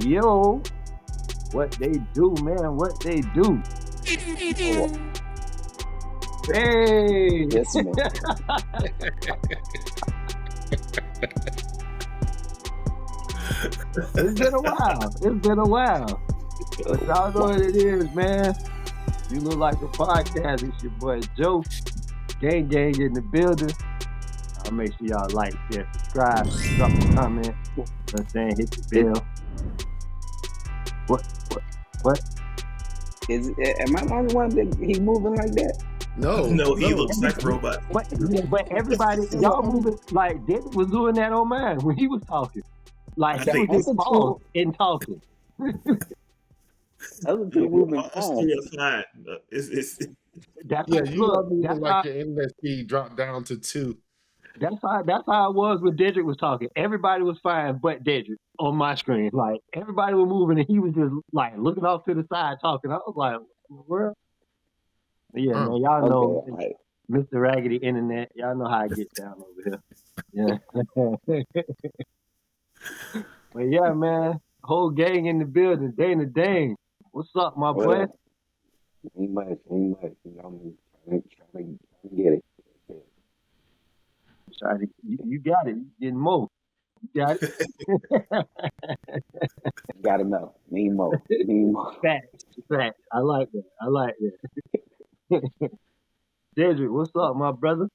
Yo, what they do, man? What they do? Oh, Hey, yes, man. it's been a while. It's been a while. But y'all know what it is, man. You look like a podcast. It's your boy Joe. Gang in the building. I'll make sure y'all like, share, subscribe, drop a comment. You know what I'm saying? Hit the bell. What? Am I the only one that he moving like that? No, he looks like a robot. But everybody, y'all moving like David was doing that on mine when he was talking. Like he was just paused in talking. Other people moving fine. Fine. That's Yeah, how, you look, are moving that's like how, your internet speed dropped down to 2. that's how it was when Dedrick was talking. Everybody was fine but Dedrick on my screen. Like everybody was moving and he was just like looking off to the side talking. I was like, what in the world? But yeah, man, y'all know Okay, Mr. Raggedy Internet. Y'all know how it gets down over here. Yeah. But yeah, man, whole gang in the building. Dang. What's up, my boy? well, ain't much. You know, I'm trying to get it. You got it. You getting more. You got it. Got enough. Need more. Facts. I like that. Dedrick, what's up, my brother?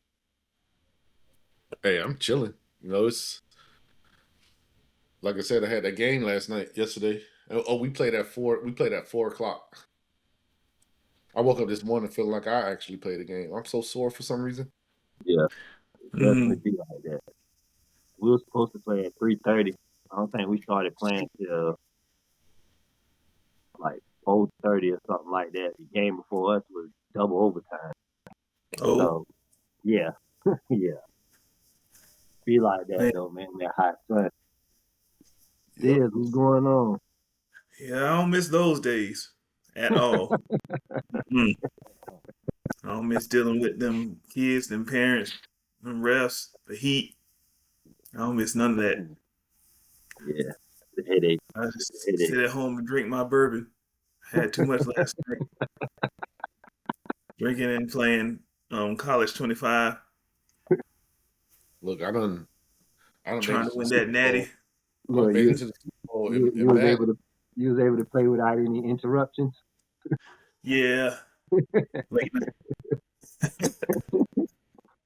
Hey, I'm chilling. You know, it's like I said, I had that game yesterday. Oh, we played at 4. We played at 4:00. I woke up this morning feeling like I actually played a game. I'm so sore for some reason. Yeah, definitely be like that. We were supposed to play at 3:30. I don't think we started playing till like 4:30 or something like that. The game before us was double overtime. Oh, So yeah, yeah. Be like that man. though, man. That hot sun. Yep. Diz, what's going on? Yeah, I don't miss those days at all. I don't miss dealing with them kids, them parents, them refs, the heat. I don't miss none of that. Yeah, the headache. I just sit at home and drink my bourbon. I had too much last night. Drinking and playing College 25. Look, I done Trying to win that natty. Look, made it to the Super Bowl. you was able to play without any interruptions. Yeah. Late night.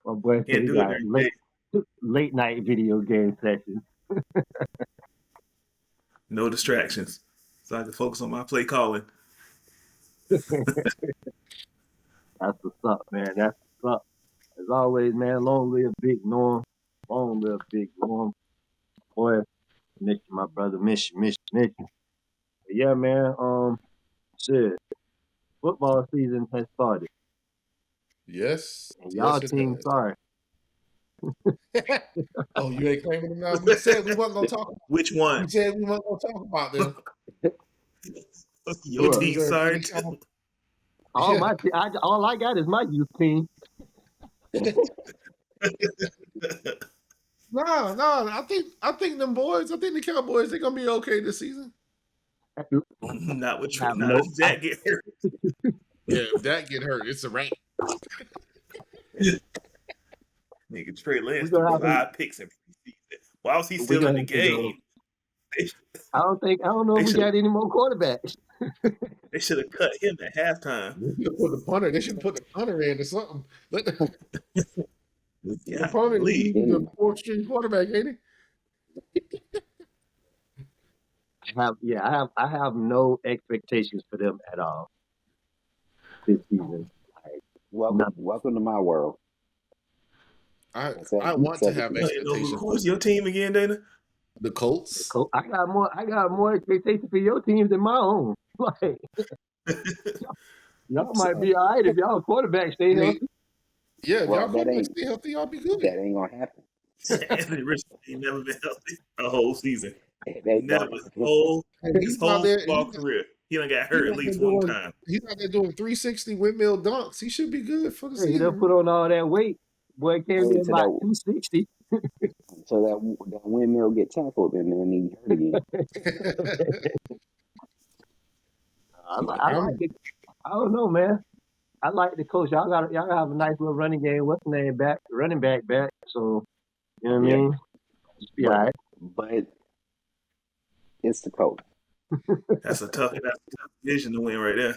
My boy said Can't he do it got during the day. late night video game sessions. No distractions. So I can focus on my play calling. That's what's up, man. That's what's up. As always, man, long live Big Norm. Long live Big Norm. Boy, miss you, my brother. Miss you. But yeah, man, shit. Football season has started. Yes. And y'all yes, team sorry. Oh, you ain't claiming them now? We said we wasn't going to talk about Which one? We said we weren't going to talk about them. Your Look, team, sorry. All I got is my youth team. No. I think them boys. I think the Cowboys. They're gonna be okay this season. Not with Have not no- if Zach get hurt. Yeah, if that get hurt, it's a wrap. Nigga, Trey Lance We gonna threw have 5 picks in preseason. Why was he We still in gonna the have to go. game? I don't know They if we should- got any more quarterbacks. They should have cut him at halftime. They should put the punter. They should put the punter in or something. The Yeah, punter leave. is a 4th-string quarterback, ain't he? I have no expectations for them at all this season. Welcome to my world. I want to have expectations. Who's your team again, Dana? The Colts. I got more expectations for your teams than my own. Like, y'all might be all right if y'all quarterback stay healthy. Yeah, if Well, y'all that quarterback ain't- stay healthy, y'all be good. That ain't gonna happen. Anthony Richardson ain't never been healthy a whole season. They Never. don't. His whole He's out there- football career. He done got hurt at least one time. He's out there doing 360 windmill dunks. He should be good for the He season. done put on all that weight. Boy came Wait in till about that 260. so that windmill get tackled and then he hurt again. I like I'm it. I don't know, man. I like the coach. Y'all gotta have a nice little running game. What's the name back? Running back back. So you know what I Yeah, mean? Just be all but right. but it's the coach. That's a tough division to win right there.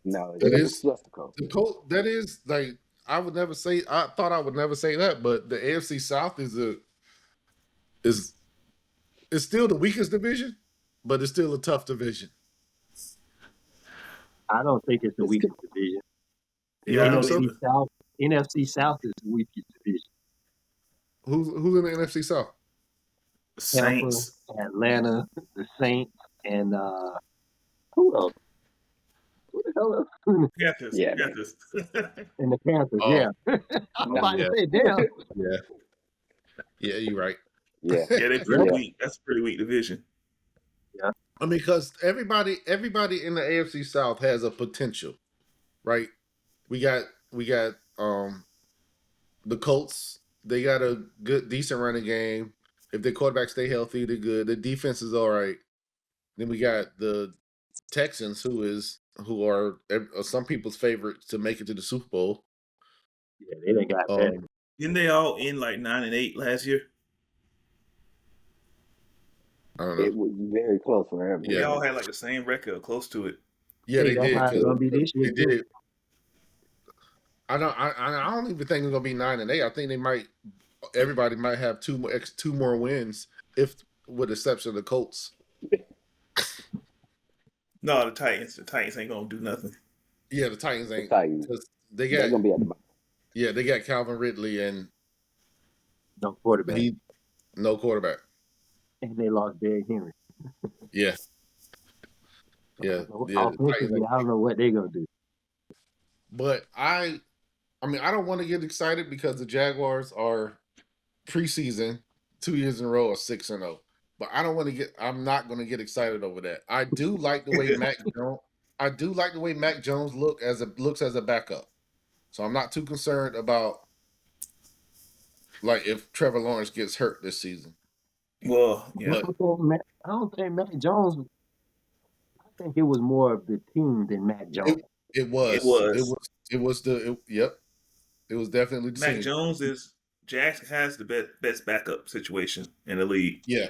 No, that it's is just the coach. the coach. That is like I would never say. I thought I would never say that, but the AFC South is it's still the weakest division, but it's still a tough division. I don't think it's the It's weakest division. The Yeah, I You don't think so? NFC either. South. NFC South is the weakest division. Who's in the NFC South? Tampa, Saints, Atlanta, the Saints, and who else? Who the hell else? Panthers, yeah, man. Panthers. And the Panthers. Oh, Yeah. I'm No, about to yeah, say, damn. yeah, yeah. You're right. yeah, Yeah, they pretty Yeah. weak. That's a pretty weak division. Yeah. I mean, because everybody in the AFC South has a potential, right? We got the Colts. They got a good, decent running game. If their quarterback stay healthy, they're good. The defense is all right. Then we got the Texans, who are some people's favorites to make it to the Super Bowl. Yeah, they done got better. Didn't they all end like 9-8 last year? I don't know. it was very close for They everybody. Yeah. all had like the same record, or close to it. Yeah, they That's did. how it's 'Cause gonna be this year they too. did. I don't even think it's gonna be 9-8. I think everybody might have two more wins, if with the exception of the Colts. No, the Titans. The Titans ain't gonna do nothing. Yeah, the Titans The ain't. Titans, 'Cause they they're got gonna be at the bottom. they got Calvin Ridley and No quarterback. he no quarterback. And they lost Derrick Henry. Yeah, yeah, So yeah. The Titans offensively, ain't. I don't know what they're gonna do. But I mean, I don't want to get excited because the Jaguars are preseason 2 years in a row are 6-0. But I don't want to get. I'm not going to get excited over that. I do like the way Mac Jones. I do like the way Mac Jones looks as a backup. So I'm not too concerned about like if Trevor Lawrence gets hurt this season. Well, yeah. But I don't think Mac Jones. I think it was more of the team than Mac Jones. it was It was. Yep. It was definitely the Mac team. Jones is Jackson has the best backup situation in the league. Yeah.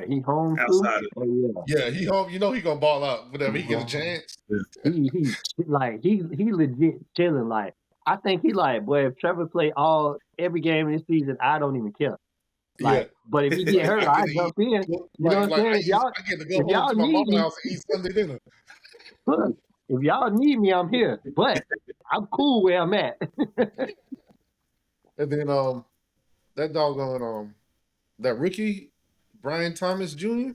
He home Outside too. of Oh yeah. Yeah, he home. You know he gonna ball out whenever he get a chance. He legit chilling. Like I think he like, boy, if Trevor play every game this season, I don't even care. Like, Yeah. but if he Like, get hurt, I I get to eat. jump in. You know what I'm Like saying? I get to go if home y'all to my need mama's me, house and eat Sunday dinner. look, if y'all need me, I'm here. But I'm cool where I'm at. And then that doggone that rookie Brian Thomas Jr.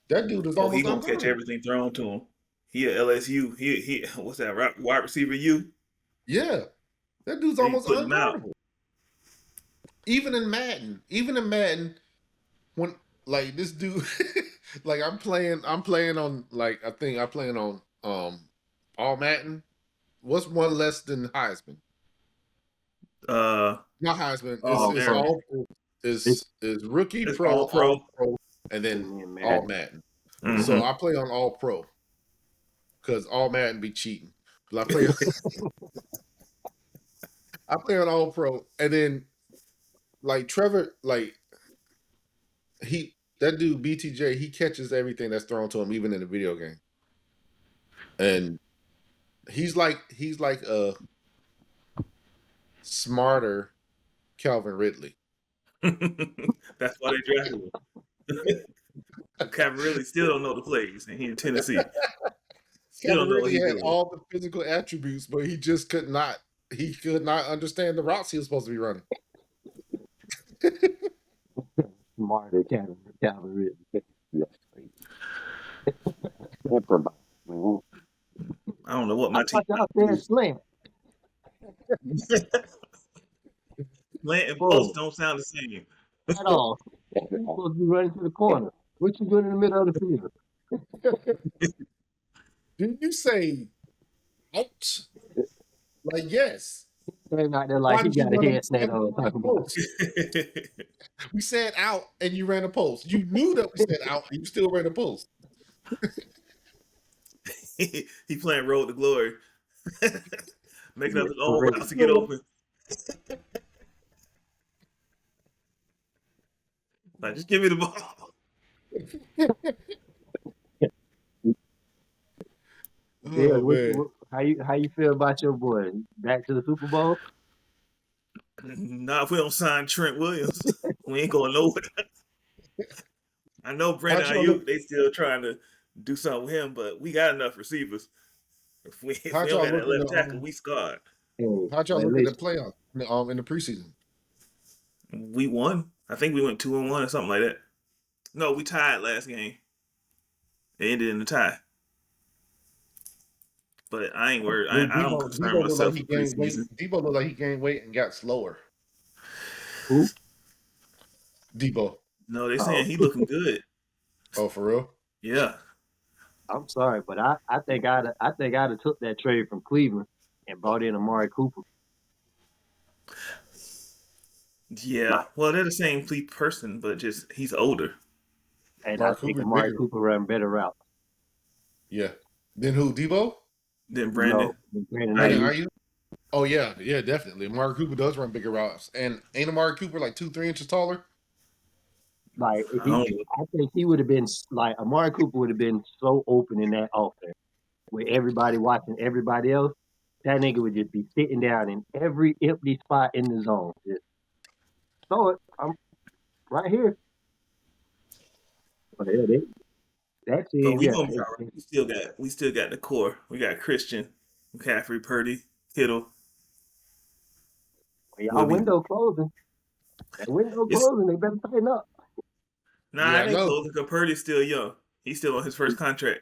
That dude is he almost gonna catch unguardable. everything thrown to him. He at LSU. He what's that? Wide receiver U. Yeah, that dude's They almost putting him out. unguardable. Even in Madden, when like this dude, like I'm playing on like I think I'm playing on all Madden. What's one less than Heisman? Not Heisman. Oh, It's there. all is rookie, It's pro, all pro. and then And then all Madden. Madden. Mhm. So I play on all pro because all Madden be cheating. But I play on all pro, and then like Trevor, like that dude BTJ, he catches everything that's thrown to him, even in the video game, and he's like a smarter Calvin Ridley. That's why they drafted him. Calvin really still don't know the plays, and he in Tennessee. Still don't Calvin know what Ridley he's had doing. all the physical attributes, but he just could not. He could not understand the routes he was supposed to be running. Smarter Calvin Ridley. Improvise, man. I don't know what my I team. thought y'all said slant. Slant and Whoa. post don't sound the same. At all. You're supposed to be running to the corner. What you doing in the middle of the field? Did you say out? Like yes. Came out there Why like he did you got a run headset on a talking about. post? We said out and you ran a post. You knew that we said out and you still ran a post. He playing Road to Glory. Making up his own Correct. routes to get open. Like, just give me the ball. Yeah, Oh man. how you feel about your boy? Back to the Super Bowl? Not if we don't sign Trent Williams. We ain't going nowhere. I know Brandon How'd y'all look, Ayuk, they still trying to do something with him, but we got enough receivers. If we how'd don't y'all have look that in left the tackle, we scarred. Hey, how'd y'all well, look in the listen, playoff in the preseason? We won. I think we went 2-1 or something like that. No, we tied last game. It ended in a tie. But I ain't worried. Dude, I don't concern Debo looked like myself he with gained weight. preseason. Debo looked like he gained weight and got slower. who? Debo. No, they Oh, saying he looking good. Oh, for real? Yeah. I'm sorry, but I think I'd have took that trade from Cleveland and brought in Amari Cooper. Yeah. Well, they're the same person, but just he's older And I Mark think Cooper's Amari bigger. Cooper run better routes. Yeah. Then who? Debo? than No, Brandon. Brandon Brandon Ayuk. Ayuk? Oh yeah, yeah, definitely. Amari Cooper does run bigger routes, and ain't Amari Cooper like 2-3 inches taller? Like if I don't I think he would have been like Amari Cooper would have been so open in that offense with everybody watching everybody else. That nigga would just be sitting down in every empty spot in the zone. Just throw it. I'm right here. But yeah, that But team, we yeah. gonna be all right. We still got the core. We got Christian, McCaffrey, Purdy, Kittle. Y'all We'll be window closing. That window it's closing. They better tighten up. nah, Yeah, it I ain't know. closing because Purdy's still young. He's still on his first contract.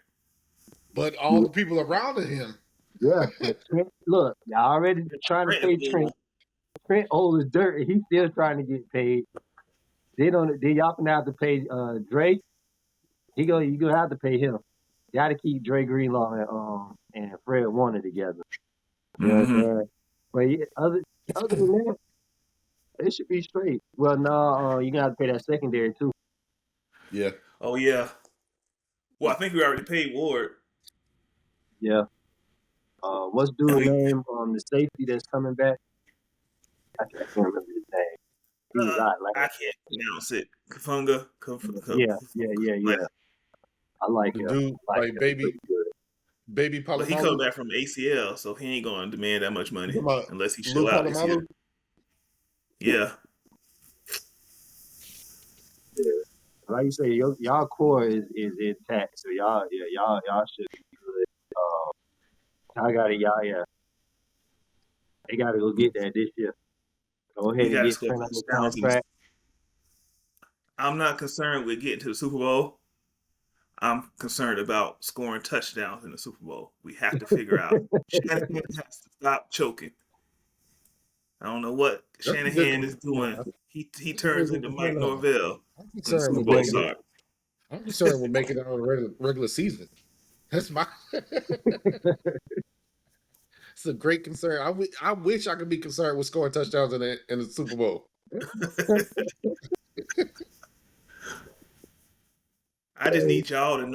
But all the people around him. Yeah, but Trent, look, y'all already trying to Brandon pay Trent. Trent old as dirt, and he's still trying to get paid. Then y'all gonna have to pay Drake. You gonna have to pay him. Got to keep Dre Greenlaw and Fred Warner together. You know what I'm Mm-hmm. saying? But yeah, other than that, it should be straight. Well, no, you gonna have to pay that secondary too. Yeah. Oh yeah. Well, I think we already paid Ward. Yeah. What's And dude's we, name? The safety that's coming back. I can't remember his name. He was out last. I can't pronounce it. Kafunga. Yeah. I like The him. dude, I like like him. baby Pretty good. But he coming Palomalu. back from ACL, so he ain't going to demand that much You money talking about unless he Lou show out this year. Palomalu? Yeah. Yeah. Like you say, y'all core is intact. So y'all should be good. I got it, y'all. Yeah, they got to go get that this year. Go We ahead and got to get score Trent on the touchdowns. contract. I'm not concerned with getting to the Super Bowl. I'm concerned about scoring touchdowns in the Super Bowl. We have to figure out. Shanahan has to stop choking. I don't know what That's a good Shanahan is doing. He that's a very turns good into Mike concern. Norvell I'm when the concerned Super with Bowl making it. starts. I'm concerned with making it on the regular season. That's my. It's a great concern. I wish I could be concerned with scoring touchdowns in the Super Bowl. I just need y'all to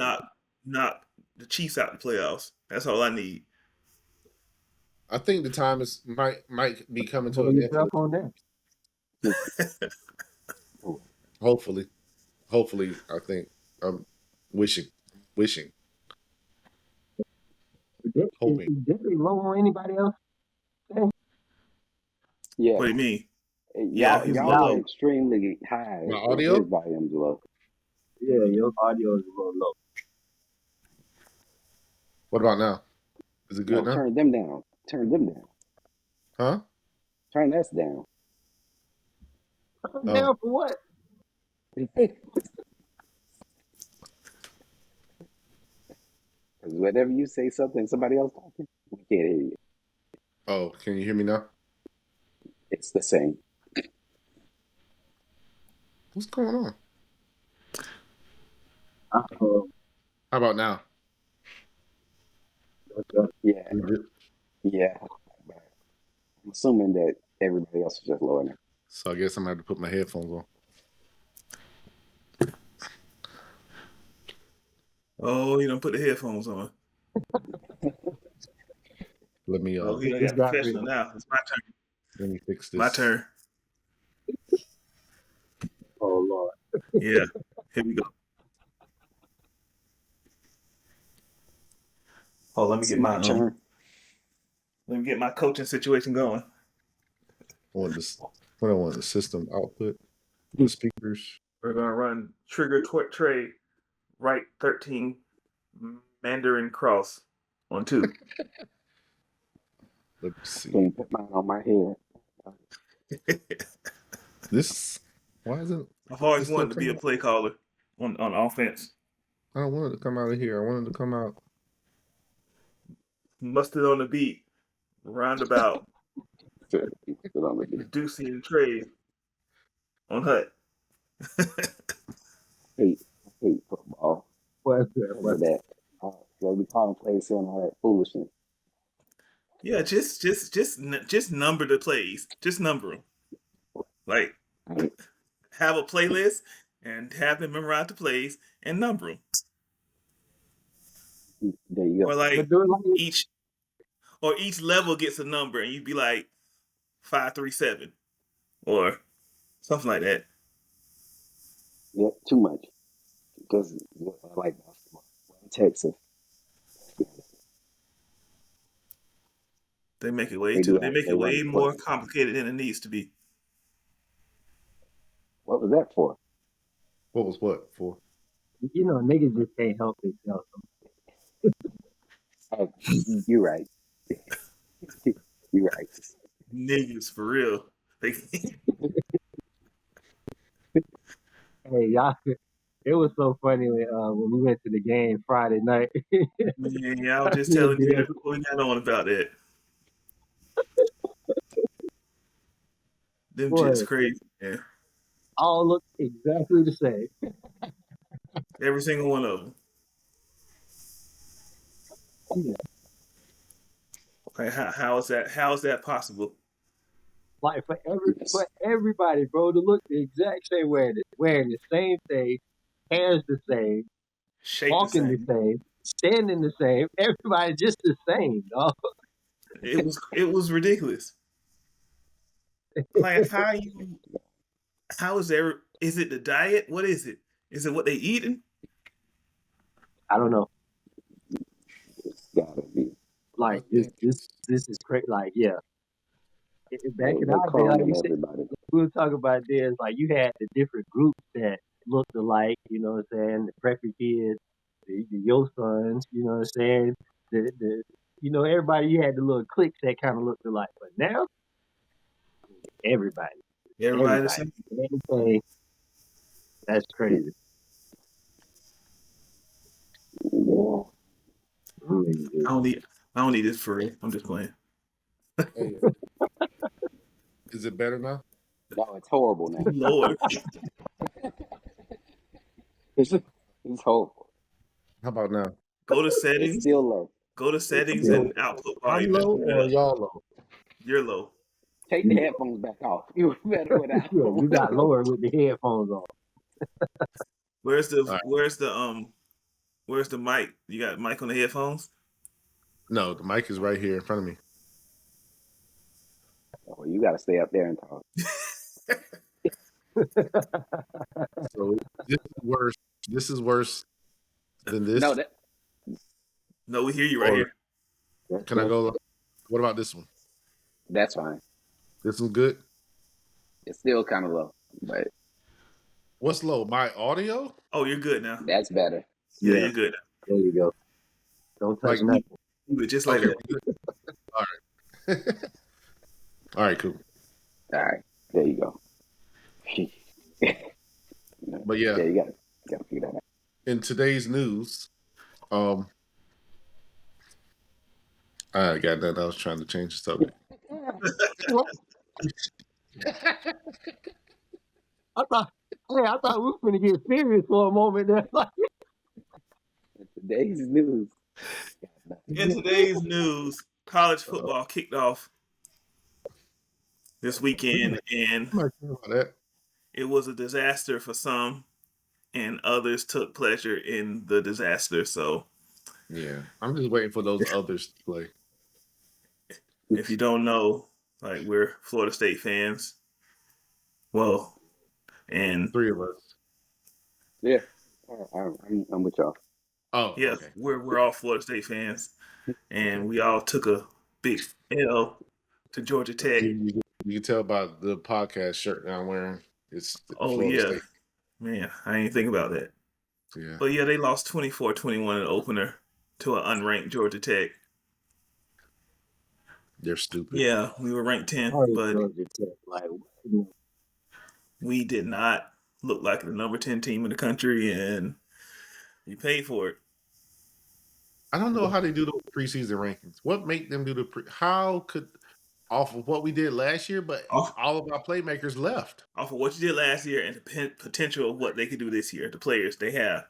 knock the Chiefs out the playoffs. That's all I need. I think the time might be coming to Hold an end for yourself the. on that. Hopefully, I think I'm wishing, Is hoping. Jeffrey low on anybody else? Yeah, What do you mean? Yeah, y'all he's y'all are low. extremely high My and his audio? volume's low. Yeah, your audio is a little low. What about now? Is it good No, now? turn them down. Turn them down. Huh? Turn us down. Oh, Down for what? Because whenever you say something, somebody else talking, we can't hear you. oh, can you hear me now? It's the same. What's going on? Uh-oh. How about now? Yeah, Is it- yeah. I'm assuming that everybody else is just lowering it. So I guess I'm gonna have to put my headphones on. Oh, you don't put the headphones on. Let me Oh, This you is got not professional real. now. It's my turn. let me fix this. My turn. Oh Lord. Yeah. Here we go. Oh, let me get my Turn. let me get my coaching situation going. What I want the system output, the speakers. We're gonna run trigger tray right 13 Mandarin cross on 2. Let me see. Can't put mine on my head. This why isn't I've always this still wanted to be a coming? play caller on offense. I don't want it to come out of here. I want it to come out. Mustard on the beat, roundabout, Still on the beat. reducing trade on Hut. Hate football. What's that? Because What's of that. They'll be calling plays saying all that foolishness. Yeah, just number the plays. Just number them. Like Right? have a playlist and have them memorize the plays and number them. There you Or go. like But do it like each level gets a number and you'd be like 537 or something like that. Yeah, too much. Because I like basketball. We're in Texas. They make it They make it run way the more play. complicated than it needs to be. What was that for? What was what for? niggas just can't help themselves. You're right. You're right. Niggas for real. Hey, y'all, it was so funny when we went to the game Friday night. Yeah, I was just telling you what we got on about that. Them Boy, jits crazy, man. all look exactly the same. Every single one of them. Yeah. Like how is that possible? Like for everybody, bro, to look the exact same way, wearing the same thing, hair's the same, Shape the walking the same. same, standing the same. Everybody just the same, dog. It was ridiculous. Like how is there? Is it the diet? What is it? Is it what they eating? I don't know. It's gotta be. I Like this, think this, it's this is crazy. Like yeah, back in They our day, like cloning you said, everybody. we were talking about this. Like you had the different groups that looked alike. You know what I'm saying? The preppy kids, the your sons. You know what I'm saying? The everybody. You had the little cliques that kind of looked alike. But now everybody, Everybody the same. everything. That's crazy. Yeah. I don't need this for real. I'm just playing. hey, is it better now? No, it's horrible now. Lord. It's horrible. How about now? Go to It's settings. still low. Go to It's settings still and output I'm volume. low or y'all low? You're low. Take the headphones back off. You better without. Yeah, you got lower with the headphones on. Where's All right. where's the mic? You got mic on the headphones? No, the mic is right here in front of me. Oh, you got to stay up there and talk. So this is worse. This is worse than this. No, No, we hear you right Or- here. Can I go? What about this one? that's fine. This one's good. It's still kind of low, but What's low? My audio? Oh, you're good now. that's better. Yeah, Yeah. you're good now. There you go. Don't touch Like nothing. Leave it just like Okay. that. we're good. All right. All right. Cool. All right, there you go. But yeah, Yeah, you got to figure that out. in today's news, I got that. I was trying to change the subject. I thought we were going to get serious for a moment there. Today's news. In today's news, college football kicked off this weekend, and I'm not sure about that. it was a disaster for some, and others took pleasure in the disaster. So, Yeah, I'm just waiting for those others to play. if you don't know, like we're Florida State fans. Well, and 3 of us. Yeah, I'm with y'all. Oh, yeah, okay. we're all Florida State fans, and we all took a big L to Georgia Tech. You can tell by the podcast shirt that I'm wearing. It's Oh Florida yeah, State. man, I didn't think about that. Yeah, But yeah, they lost 24-21 in the opener to an unranked Georgia Tech. they're stupid. Yeah, we were ranked 10th, Sorry, but Georgia Tech. Like, we did not look like the number 10 team in the country, and we paid for it. I don't know how they do the preseason rankings. What make them do the how could off of what we did last year, but Off, all of our playmakers left. off of what you did last year and the potential of what they could do this year, the players they have.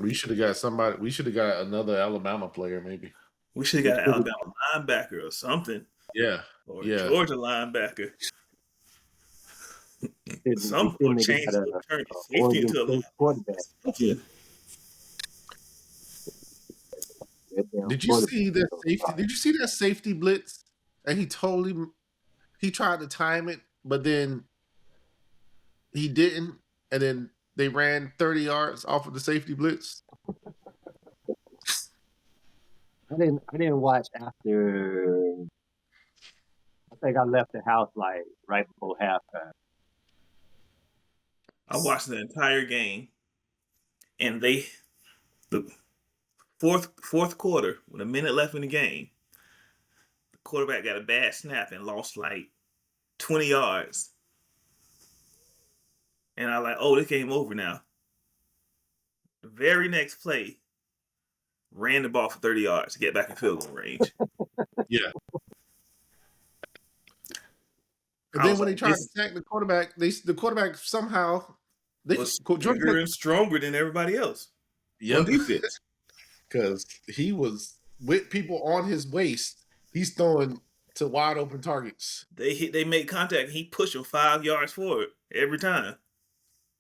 We should have got somebody. We should have got another Alabama player, maybe. We should have got an Alabama linebacker or something, Yeah, or a yeah. Georgia linebacker. Some Then they change got to turn safety Oregon into a State quarterback. Yeah. That damn Did you quarterback see that is safety? Did you see that safety blitz? And he tried to time it, but then he didn't. And then they ran 30 yards off of the safety blitz. I didn't watch after. I think I left the house like right before halftime. I watched the entire game, and the fourth quarter, with a minute left in the game, the quarterback got a bad snap and lost like 20 yards. And I was like, oh, this game over now. The very next play, ran the ball for 30 yards to get back in field goal range. Yeah. And I then was when they like, tried this to sack the quarterback, the quarterback somehow was bigger and stronger than everybody else on defense. Because he was with people on his waist. He's throwing to wide open targets. They made contact. He pushed him 5 yards forward every time.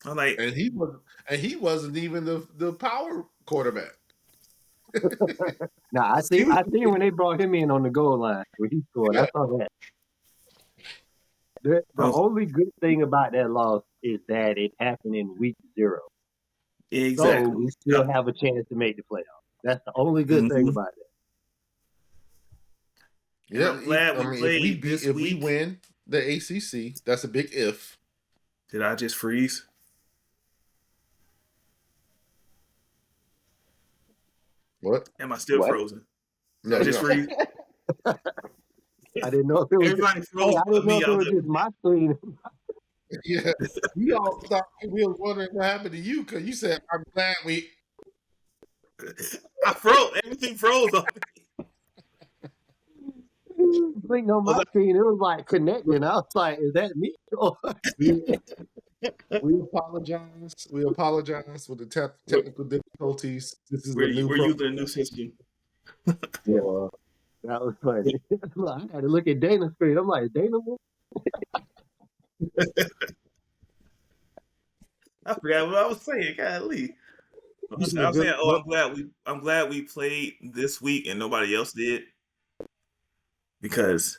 I'm like, And he wasn't even the power quarterback. Now I see when they brought him in on the goal line when he scored. I saw that. The only good thing about that loss is that it happened in week 0. exactly. So we still have a chance to make the playoffs. That's the only good thing about it. Yeah, I'm glad we played this if week. we win the ACC, that's a big if. Did I just freeze? What? Am I still frozen? No, I just freeze. I didn't know if it was. Everybody froze. I didn't know if it was just my screen. Yeah, we all thought we were wondering what happened to you because you said, "I'm glad we." I froze. Everything froze on me. Blinked on my screen. It was like connecting. I was like, "Is that me?" We apologize. We apologize for the technical difficulties. This is We're the new using a new system. Yeah, that was funny. I had to look at Dana's screen. I'm like, Dana. I forgot what I was saying. Golly. I was saying, I'm glad we played this week and nobody else did, because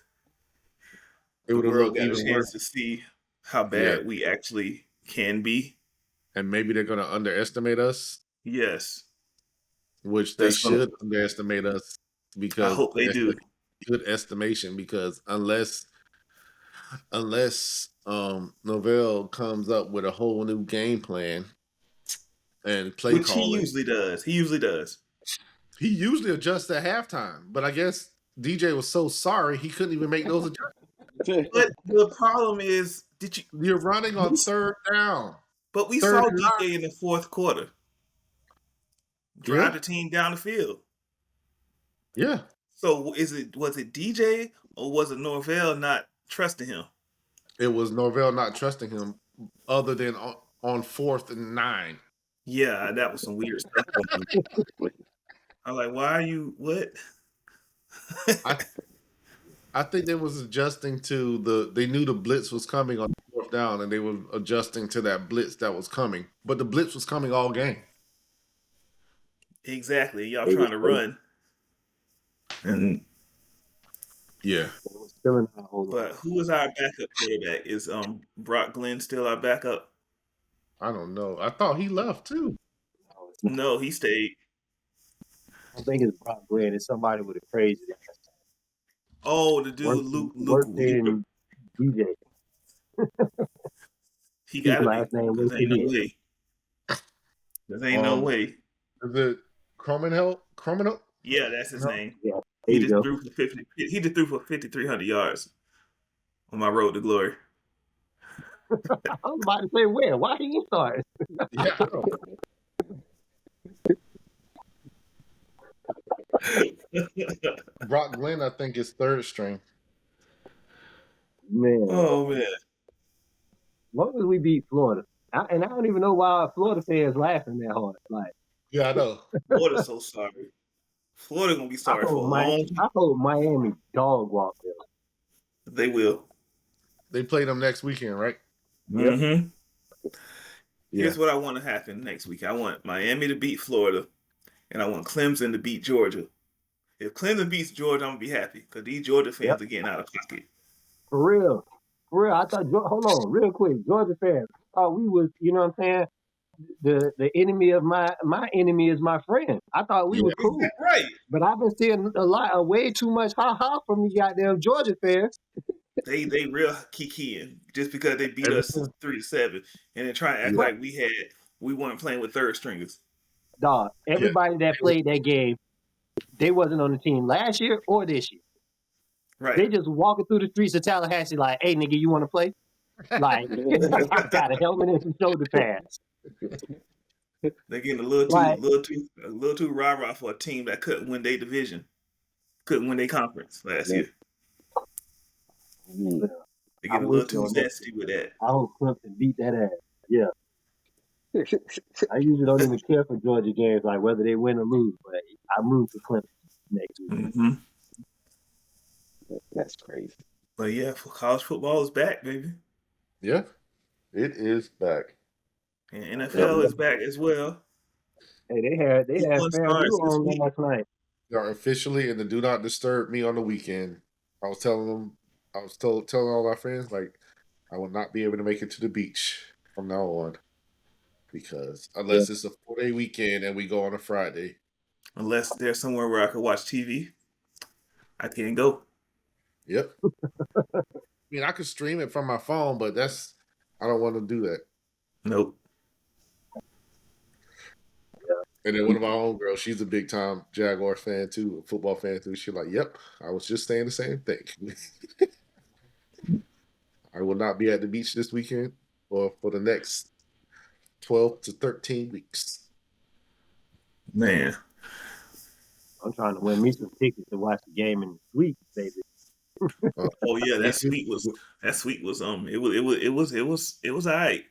the world got a chance to see how bad we actually can be. And maybe they're going to underestimate us. Yes. Which they should underestimate us, because I hope they do. Good estimation, because unless Novell comes up with a whole new game plan and play which calling, he usually does. He usually adjusts at halftime, but I guess DJ was so sorry he couldn't even make those adjustments. But the problem is, you're running on third down. But we saw DJ in the fourth quarter drive the team down the field. Yeah. So was it DJ or was it Norvell not trusting him? It was Norvell not trusting him, other than on 4th and 9. Yeah, that was some weird stuff. I'm like, why are you what? I think they was adjusting to they knew the blitz was coming on fourth down, and they were adjusting to that blitz that was coming. But the blitz was coming all game. Exactly. Y'all They trying was to still, run. And Yeah. they was still in our whole but line. who is our backup quarterback? Is Brock Glenn still our backup? I don't know. I thought he left too. No, it's not. No, he stayed. I don't think it's Brock Glenn. It's somebody with a crazy ass. Oh, the dude Worse Luke. than DJ. He His gotta be. last name Cause was ain't no DJ. way. Cause ain't no way. Is it Cromanhell? Cromanhell? Yeah, that's his No. name. Yeah, there He you just go. threw for 50. He just threw for 5,300 yards on my road to glory. I was about to say where. Why he start? Yeah, I don't know. Brock Glenn, I think, is third string. Man, Oh man. what was we beat Florida? And I don't even know why Florida fans laughing that hard. Like Yeah, I know. Florida's so sorry. Florida gonna be sorry for a long time. I hope Miami dog walk them. They will. They play them next weekend, right? Yep. Mm-hmm. Yeah. Here's what I want to happen next week. I want Miami to beat Florida, and I want Clemson to beat Georgia. If Clemson beats Georgia, I'm gonna be happy because these Georgia fans Yep. are getting out of pocket. For real. I thought hold on, real quick, Georgia fans. I thought we was, you know what I'm saying? The enemy of my enemy is my friend. I thought we Yeah. was cool. Right. But I've been seeing way too much ha from you goddamn Georgia fans. They real kikiing just because they beat us 3-7, and then trying to act Yeah. like we weren't playing with third stringers. Dog, everybody that played that game, they wasn't on the team last year or this year. Right. They just walking through the streets of Tallahassee like, hey nigga, you wanna play? Like I got a helmet and some shoulder pads. They're getting a little too rah-rah for a team that couldn't win their division, couldn't win their conference last year. Mm. They get a little too nasty with that. I hope Clemson beat that ass. Yeah. I usually don't even care for Georgia games, like whether they win or lose, but I'm rooting for Clemson next week. Mm-hmm. That's crazy. But yeah, college football is back, baby. Yeah, it is back. And NFL is back as well. Hey, they had FanDuel on last night. They are officially in the Do Not Disturb Me on the weekend. I was telling all our friends, like, I will not be able to make it to the beach from now on. Because unless it's a 4-day weekend and we go on a Friday. Unless there's somewhere where I could watch TV, I can't go. Yep. I mean, I could stream it from my phone, but I don't want to do that. Nope. And then one of my own girls, she's a big time Jaguar fan too, a football fan too. She's like, yep, I was just saying the same thing. I will not be at the beach this weekend or for the next 12 to 13 weeks. Man. I'm trying to win me some tickets to watch the game in the suite, baby. Oh yeah, that suite was it was all right.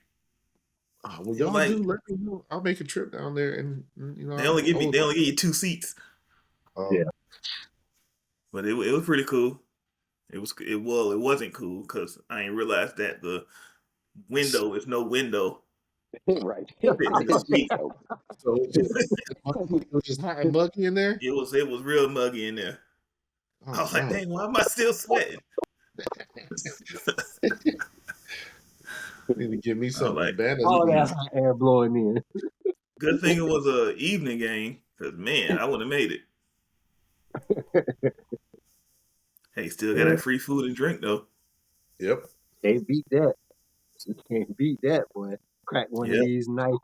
Well, y'all do let me know. I'll make a trip down there, and they only give you 2 seats. Yeah, but it was pretty cool. It wasn't cool because I didn't realize that the window is no window. Right. So it was just hot and muggy in there. It was real muggy in there. Oh, I was like, dang, why am I still sweating? Need to give me some like, bananas. all that hot air blowing in. Good thing it was an evening game, because man, I wouldn't have made it. Hey, still got that free food and drink though. Yep. Can't beat that. You can't beat that, boy. Crack one of these nice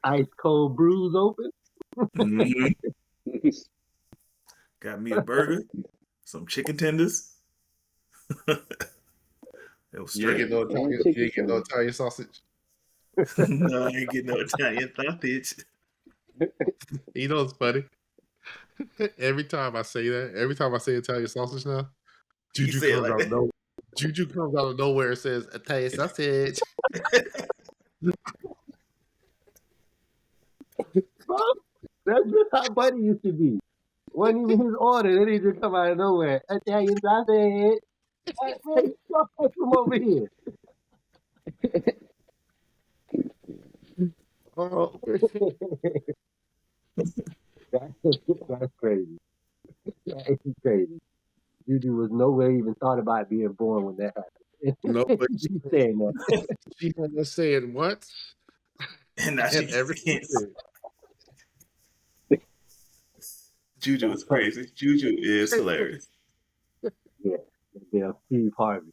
ice cold brews open. Mm-hmm. Got me a burger, some chicken tenders. It was straight. You ain't get no Italian sausage. No, I ain't getting no Italian sausage. You know what's funny? Every time I say Italian sausage now, Juju comes out of nowhere and says Italian sausage. Bro, that's just how Buddy used to be. Wasn't even his order. Then he just come out of nowhere. Italian sausage. Like, man, come over here. Oh, That's crazy. That is crazy. Juju was nowhere even thought about being born when that happened. no, but You saying that? she had to say it once And now and she everything. Juju is crazy. Juju is hilarious. Yeah, damn Steve Harvey.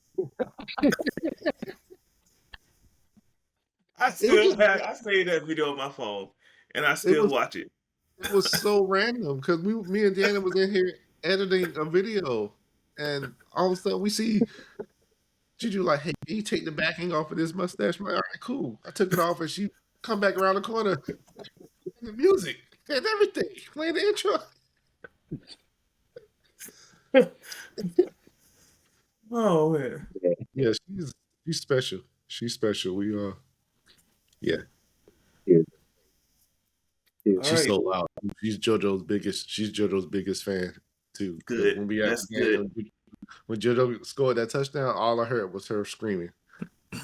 I saved that video on my phone, and I still was watch it. it was so random because me and Deanna was in here editing a video, and all of a sudden we see Juju like, "Hey, can you take the backing off of this mustache?" I'm like, "All right, cool." I took it off, and she come back around the corner, and the music and everything, playing the intro. Oh man. Yeah, she's special. She's special. Yeah, Yeah, yeah. All she's right. so loud. She's JoJo's biggest fan too. Because Good. when we at That's the game, good. when JoJo scored that touchdown, all I heard was her screaming. I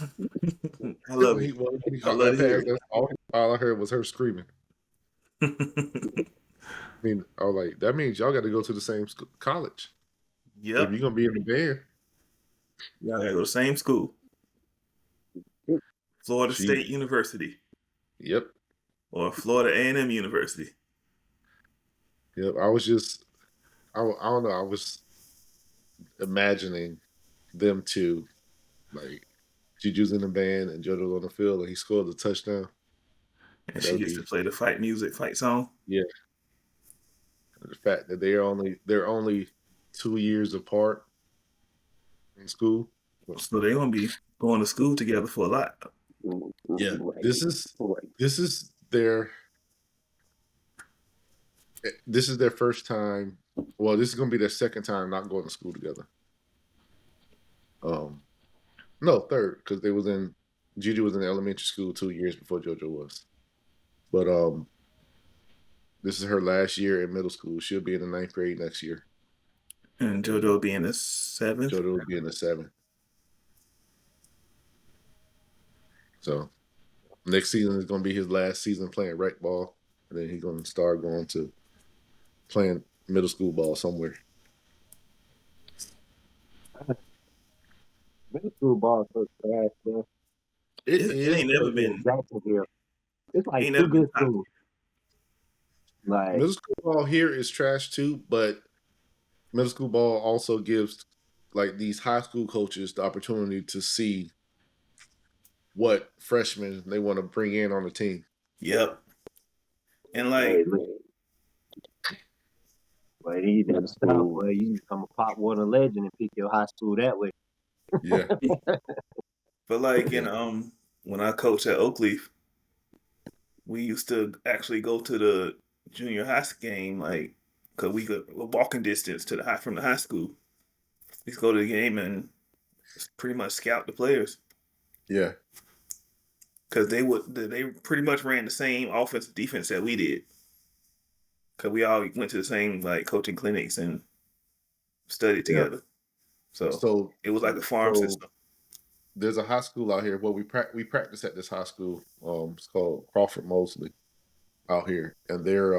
love When it. he I caught love that to hear pass, all I heard was her screaming. it. I mean, I was like, that means y'all got to go to the same college. If Yep. you're gonna be in the band, Y'all gotta go to the same school. Florida She- State University yep. or Florida A&M University. Yep, I was just, I don't know. I was imagining them two, like Juju's in the band and JoJo's on the field, and he scored the touchdown. And That she would gets be to play the fight song. the fact that they're only 2 years apart in school. So they're gonna be going to school together for a lot. Yeah, Right. this is their first time. Well, this is gonna be their second time not going to school together. No, third, because Juju was in elementary school 2 years before JoJo was. But this is her last year in middle school. She'll be in the 9th grade next year. And JoJo will be in the 7th. JoJo will be in the 7th. So next season is going to be his last season playing rec ball, and then he's going to start going to playing middle school ball somewhere. Middle school ball is so trash, man. It ain't never been. Jacksonville. It's like Ain't two never been good schools. Like, Middle school ball here is trash too, but middle school ball also gives like these high school coaches the opportunity to see what freshmen they want to bring in on the team. Yep. And like, hey, look. But you never stop, boy. You become a Pop Warner legend and pick your high school that way. Yeah. but like in when I coached at Oakleaf, we used to actually go to the junior high game, like, cause we could walking distance to from the high school. We used to go to the game and pretty much scout the players. Yeah. Cause they pretty much ran the same offense defense that we did. Cause we all went to the same like coaching clinics and studied together. So it was like a farm system. There's a high school out here. Well, we practice at this high school. It's called Crawford Mosley out here, and they're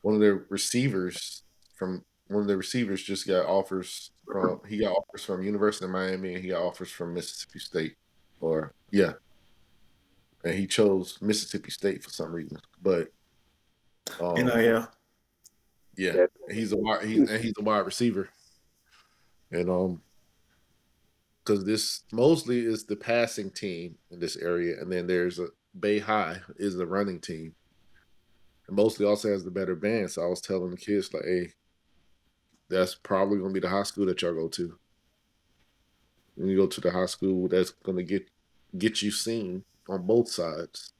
one of their receivers just got offers from University of Miami, and he got offers from Mississippi State, and he chose Mississippi State for some reason. But he's a wide receiver, and because this mostly is the passing team in this area, and then there's a Bay High is the running team, and mostly also has the better band. So I was telling the kids like, hey, that's probably gonna be the high school that y'all go to. When you go to the high school, that's gonna get you seen on both sides,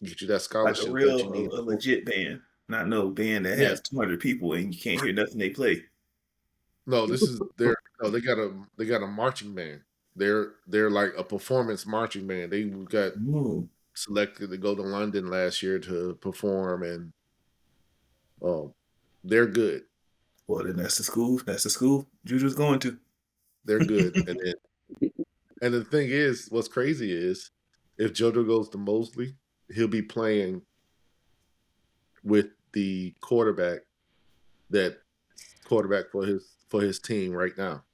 get you that scholarship like a real that you need. a legit band, not no band that has 200 people and you can't hear nothing they play. No, they got a marching band. They're like a performance marching band. They got selected to go to London last year to perform, and They're good. Well, then that's the school. That's the school Juju's going to. They're good. And the thing is, what's crazy is, if JoJo goes to Mosley, he'll be playing with the quarterback for his team right now.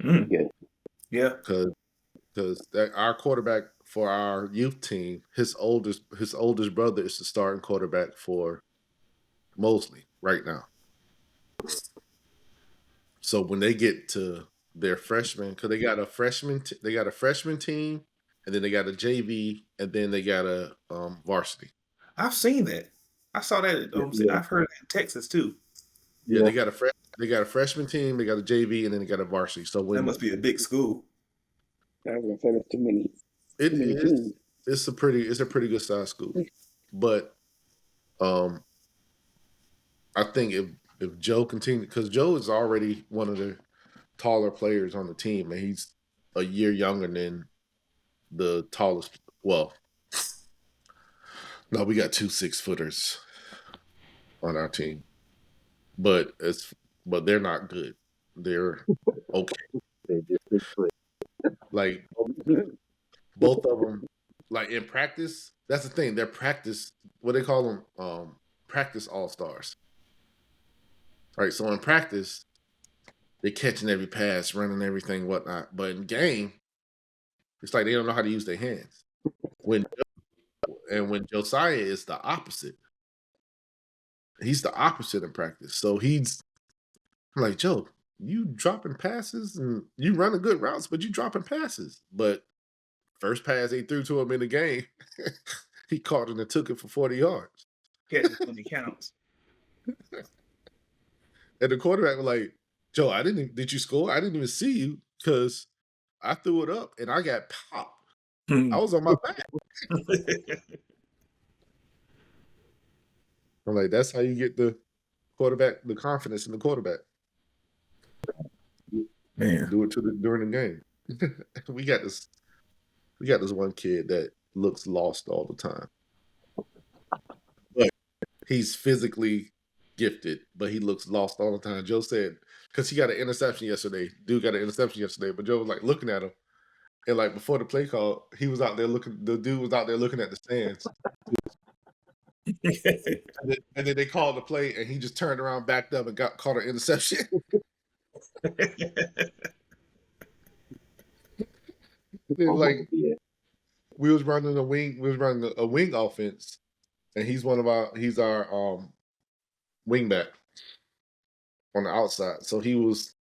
Good. Yeah. Because our quarterback for our youth team, his oldest brother is the starting quarterback for Mosley right now. So when they get to their freshmen, because they got a freshman team, and then they got a JV, and then they got a varsity. I've seen that. I saw that. I've heard it in Texas too. Yeah, they got a freshman team, they got a JV, and then they got a varsity. So That must be a big school. I was gonna say there's too many. It Too many is. teams. It's a pretty good size school, but I think if Joe continues, because Joe is already one of the taller players on the team, and he's a year younger than the tallest. Well, no, we got 2 6-footers on our team, but they're not good. They're okay. They just 6 foot. Like both of them, like in practice. That's the thing. They're practice. What they call them, practice all-stars. Right. So in practice, they're catching every pass, running everything, whatnot. But in game, it's like they don't know how to use their hands. When Josiah is the opposite. He's the opposite in practice. So I'm like, Joe, you dropping passes and you running good routes, but you dropping passes. But first pass they threw to him in the game, he caught it and took it for 40 yards. Catches when he counts. And the quarterback was like, Joe, did you score? I didn't even see you because I threw it up and I got popped. I was on my back. I'm like, that's how you get the confidence in the quarterback. Man, Do it during the game. we got this one kid that looks lost all the time. But he's physically gifted, but he looks lost all the time. Joe said, because he got an interception yesterday. Dude got an interception yesterday, but Joe was like looking at him. And like before the play call, the dude was out there looking at the stands. and then they called the play, and he just turned around, backed up, and caught an interception. Like we was running a wing offense, and he's our wing back on the outside. So he was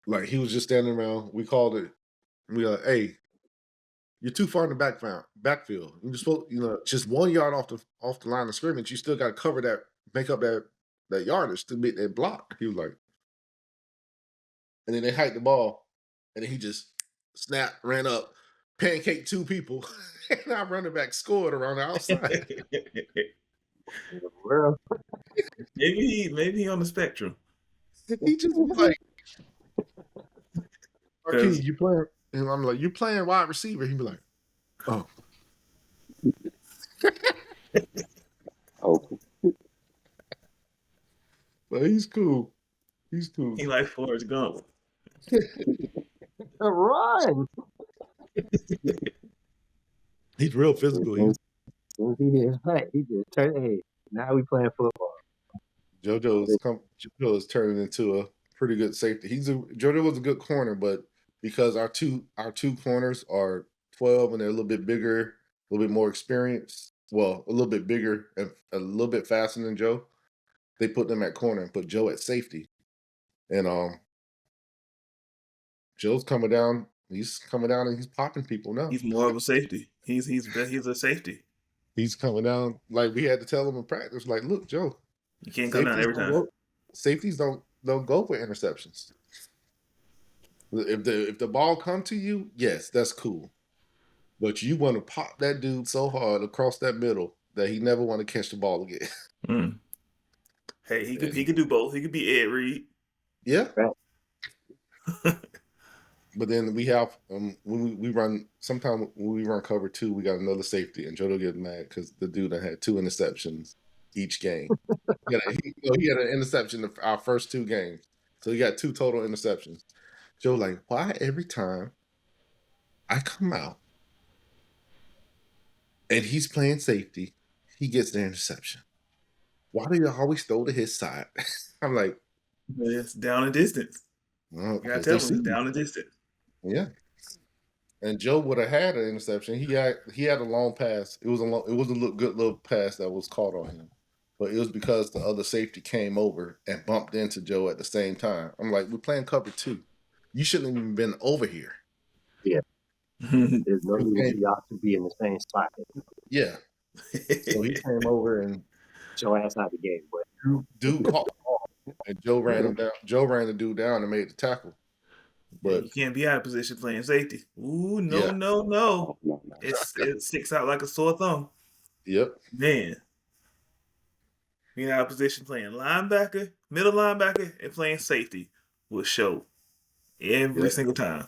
just standing around. We called it. We were like, hey, you're too far in the backfield. You're just just 1 yard off the line of scrimmage. You still got to cover that, make up that yardage to make that block. He was like, and then they hiked the ball, and then he just snapped, ran up, pancaked 2 people, and our running back scored around the outside. Well, maybe he on the spectrum. He just was like, Marquis, you playing? And I'm like, you playing wide receiver? He'd be like, oh. Oh. But he's cool. He's cool. He like Forrest Gump. run. He's real physical. He just turned. Hey, now we playing football. JoJo is turning into a pretty good safety. JoJo was a good corner, but because our two corners are 12 and they're a little bit bigger, a little bit more experienced, well, a little bit bigger and a little bit faster than Joe, they put them at corner and put Joe at safety. And Joe's coming down. He's coming down and he's popping people now. He's more of a safety. He's a safety. He's coming down. Like we had to tell him in practice, like, look, Joe, you can't come down every time. Safeties don't go for interceptions. If the ball come to you, yes, that's cool. But you want to pop that dude so hard across that middle that he never want to catch the ball again. Mm. Hey, he could do both. He could be Ed Reed. Yeah. But then we have when we run sometime when we run cover 2, we got another safety, and Joe will get mad because the dude that had 2 interceptions each game. He had an interception in our first 2 games, so he got 2 total interceptions. Joe like, why every time I come out and he's playing safety, he gets the interception? Why do you always throw to his side? I'm like, It's down and distance. well, You gotta because tell they them see it's you. down and distance. Yeah. And Joe would have had an interception. He had a long pass. It was a good little pass that was caught on him, but it was because the other safety came over and bumped into Joe at the same time. I'm like, we're playing cover 2. You shouldn't have even been over here. Yeah. There's no You need came- for y'all to be in the same spot. Yeah. So he came over and Show ass out the game, but dude caught the ball, and Joe ran him down. Joe ran the dude down and made the tackle. But you can't be out of position playing safety. Ooh, no, Yeah. no, no. No, no. It sticks out like a sore thumb. Yep. Man. Being out of position playing linebacker, middle linebacker, and playing safety will show every Yep. single time.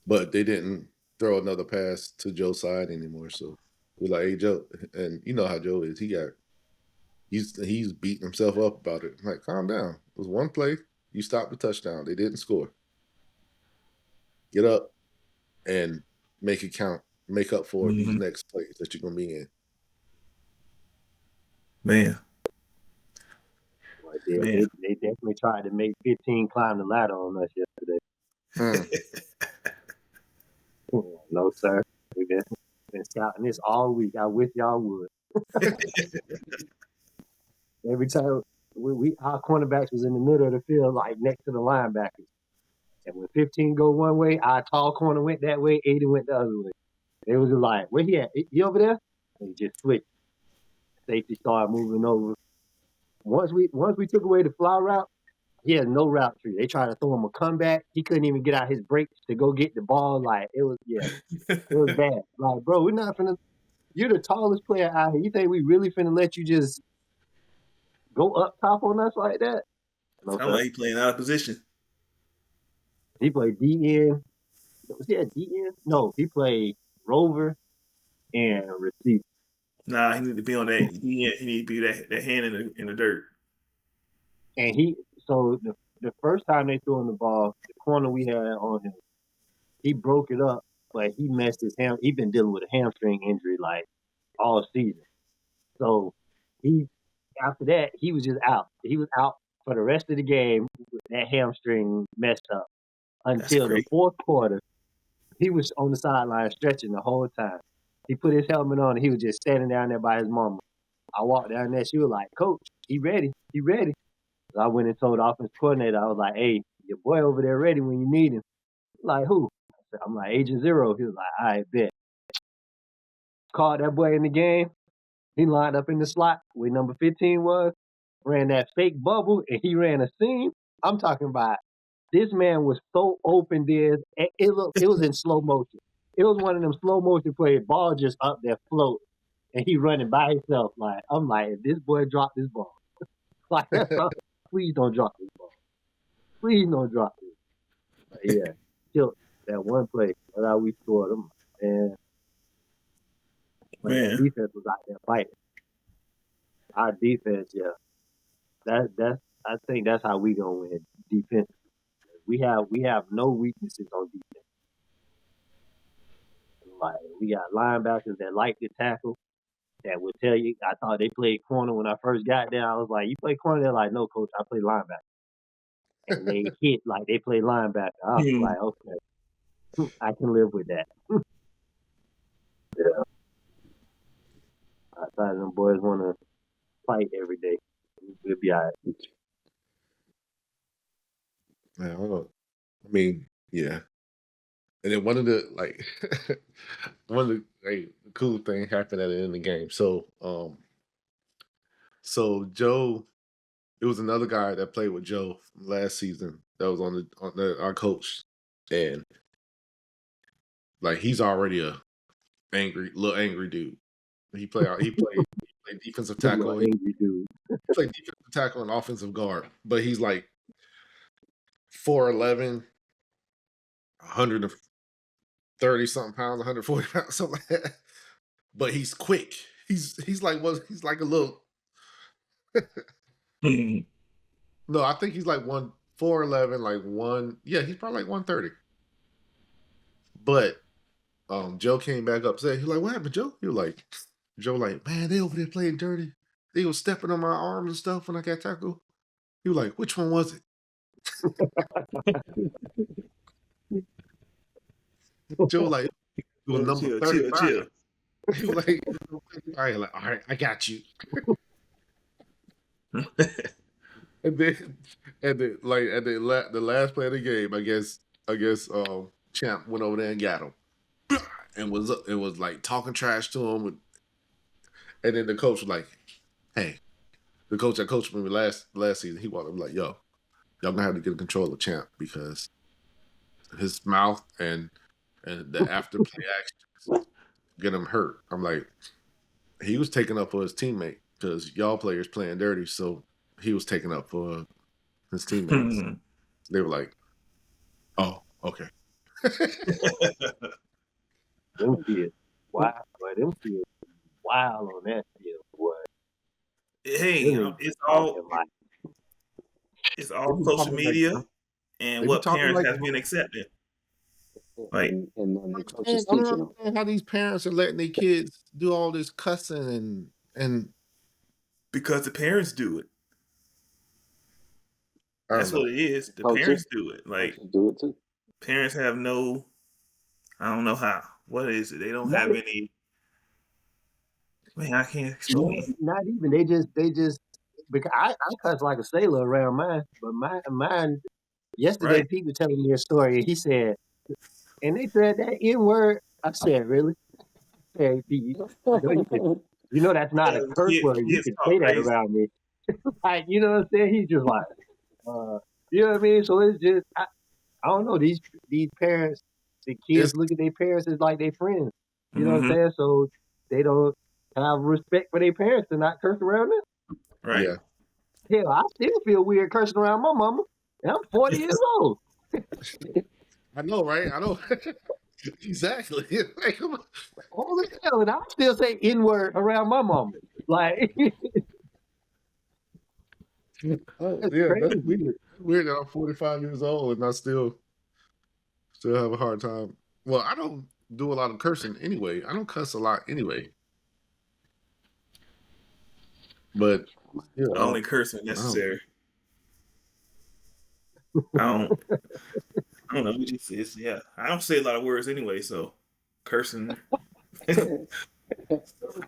But they didn't throw another pass to Joe's side anymore. So we're like, hey Joe, and you know how Joe is. He's beating himself up about it. I'm like, calm down. It was one play. You stopped the touchdown. They didn't score. Get up and make it count. Make up for these next plays that you're gonna be in. Man. Like, they definitely tried to make 15 climb the ladder on us yesterday. No, sir. We've been scouting this all week. I wish y'all would. Every time our cornerbacks was in the middle of the field, like next to the linebackers. And when 15 go one way, our tall corner went that way, 80 went the other way. It was like, where he at? He over there? And he just switched. Safety started moving over. Once we took away the fly route, he had no route tree. They tried to throw him a comeback. He couldn't even get out his brakes to go get the ball. Like, it was bad. Like, bro, we're not finna. You're the tallest player out here. You think we really finna let you just go up top on us like that? No, Sound like he playing out of position. He played DN. Was he at DN? No, he played rover and receiver. Nah, he need to be on that. He need to be that hand in the dirt. And so the first time they threw him the ball, the corner we had on him, he broke it up, but he messed his ham. He's been dealing with a hamstring injury like all season. So after that, he was just out. He was out for the rest of the game with that hamstring messed up until the fourth quarter. He was on the sideline stretching the whole time. He put his helmet on and he was just standing down there by his mama. I walked down there. She was like, Coach, he ready. He ready. So I went and told the offensive coordinator, I was like, hey, your boy over there ready when you need him. Like, who? I'm like, Agent Zero. He was like, all right, bet. Called that boy in the game. He lined up in the slot where number 15 was, ran that fake bubble, and he ran a seam. I'm talking about this man was so open there. It was in slow motion. It was one of them slow motion plays. Ball just up there floating, and he running by himself. Like, I'm like, if this boy dropped this ball, like, please don't drop this ball. Please don't drop this. But yeah, killed that one play. That's how we scored them. And the defense was out there fighting. Our defense, yeah. I think that's how we gonna win defense. We have no weaknesses on defense. Like, we got linebackers that like to tackle, that would tell you. I thought they played corner when I first got there. I was like, you play corner? They're like, no, coach, I play linebacker. And they hit like they play linebacker. I was like, okay, I can live with that. Yeah. Outside of them boys want to fight every day. We'll be all right. Man, I mean, yeah. And then one of the cool thing happened at the end of the game. So Joe, it was another guy that played with Joe from last season that was on our coach, and like he's already a little angry dude. He played defensive tackle. Angry dude. He played defensive tackle and offensive guard, but he's like 4'11", 130 something pounds, 140 pounds, something like that. But he's quick. He's like a little. No, I think he's like 4'11", like one. Yeah, he's probably like 130. But Joe came back upset. He was like, "What happened, Joe?" Joe like, "Man, they over there playing dirty. They was stepping on my arms and stuff when I got tackled." He was like, "Which one was it?" Joe like, "It was number chill, 35." chill. He was like, all right, I got you. And then the last play of the game, I guess Champ went over there and got him, and was like talking trash to him, and then the coach was like, "Hey," the coach that coached me last season, he walked up like, "Yo, y'all gonna have to get control of Champ because his mouth and the after play actions get him hurt." I'm like, he was taking up for his teammate because y'all players playing dirty, so he was taking up for his teammates. They were like, "Oh, okay." Them kids, wow, boy, them kids wild on that field, boy. Hey, Them niggas it's talking like all social media and They be what talking parents like have been accepting. Like, and then the I coaches don't teaching them. understand how these parents are letting their kids do all this cussing and because the parents do it. I That's don't know. what it is. The Coaches, parents do it. Like, coaches do it too. parents have no, I don't know how. What is it? They don't not, have any. Man, I can't explain. not even. They just because I cuss like a sailor around mine, but mine yesterday Right? people telling me a story. He said, and they said that N word. I said, really? Hey, you know that's not a Yeah, curse word. You kids can talk say that crazy. around me. Like, you know what I'm saying? He's just like, you know what I mean? So it's just, I don't know. These parents, the kids It's look at their parents as like their friends. You know what I'm Mm-hmm. saying? So they don't have respect for their parents and not curse around them. Right. yeah. Hell, I still feel weird cursing around my mama. And I'm 40 years old. I know, right? I know. Exactly. Like, come on. Old as hell, and I still say N word around my mama. Like, it's Yeah, that's crazy. weird that I'm 45 years old and I still have a hard time. Well, I don't do a lot of cursing anyway. I don't cuss a lot anyway. But yeah, Only cursing I don't. necessary. I don't. I don't know. Yeah. I don't say a lot of words anyway, so cursing.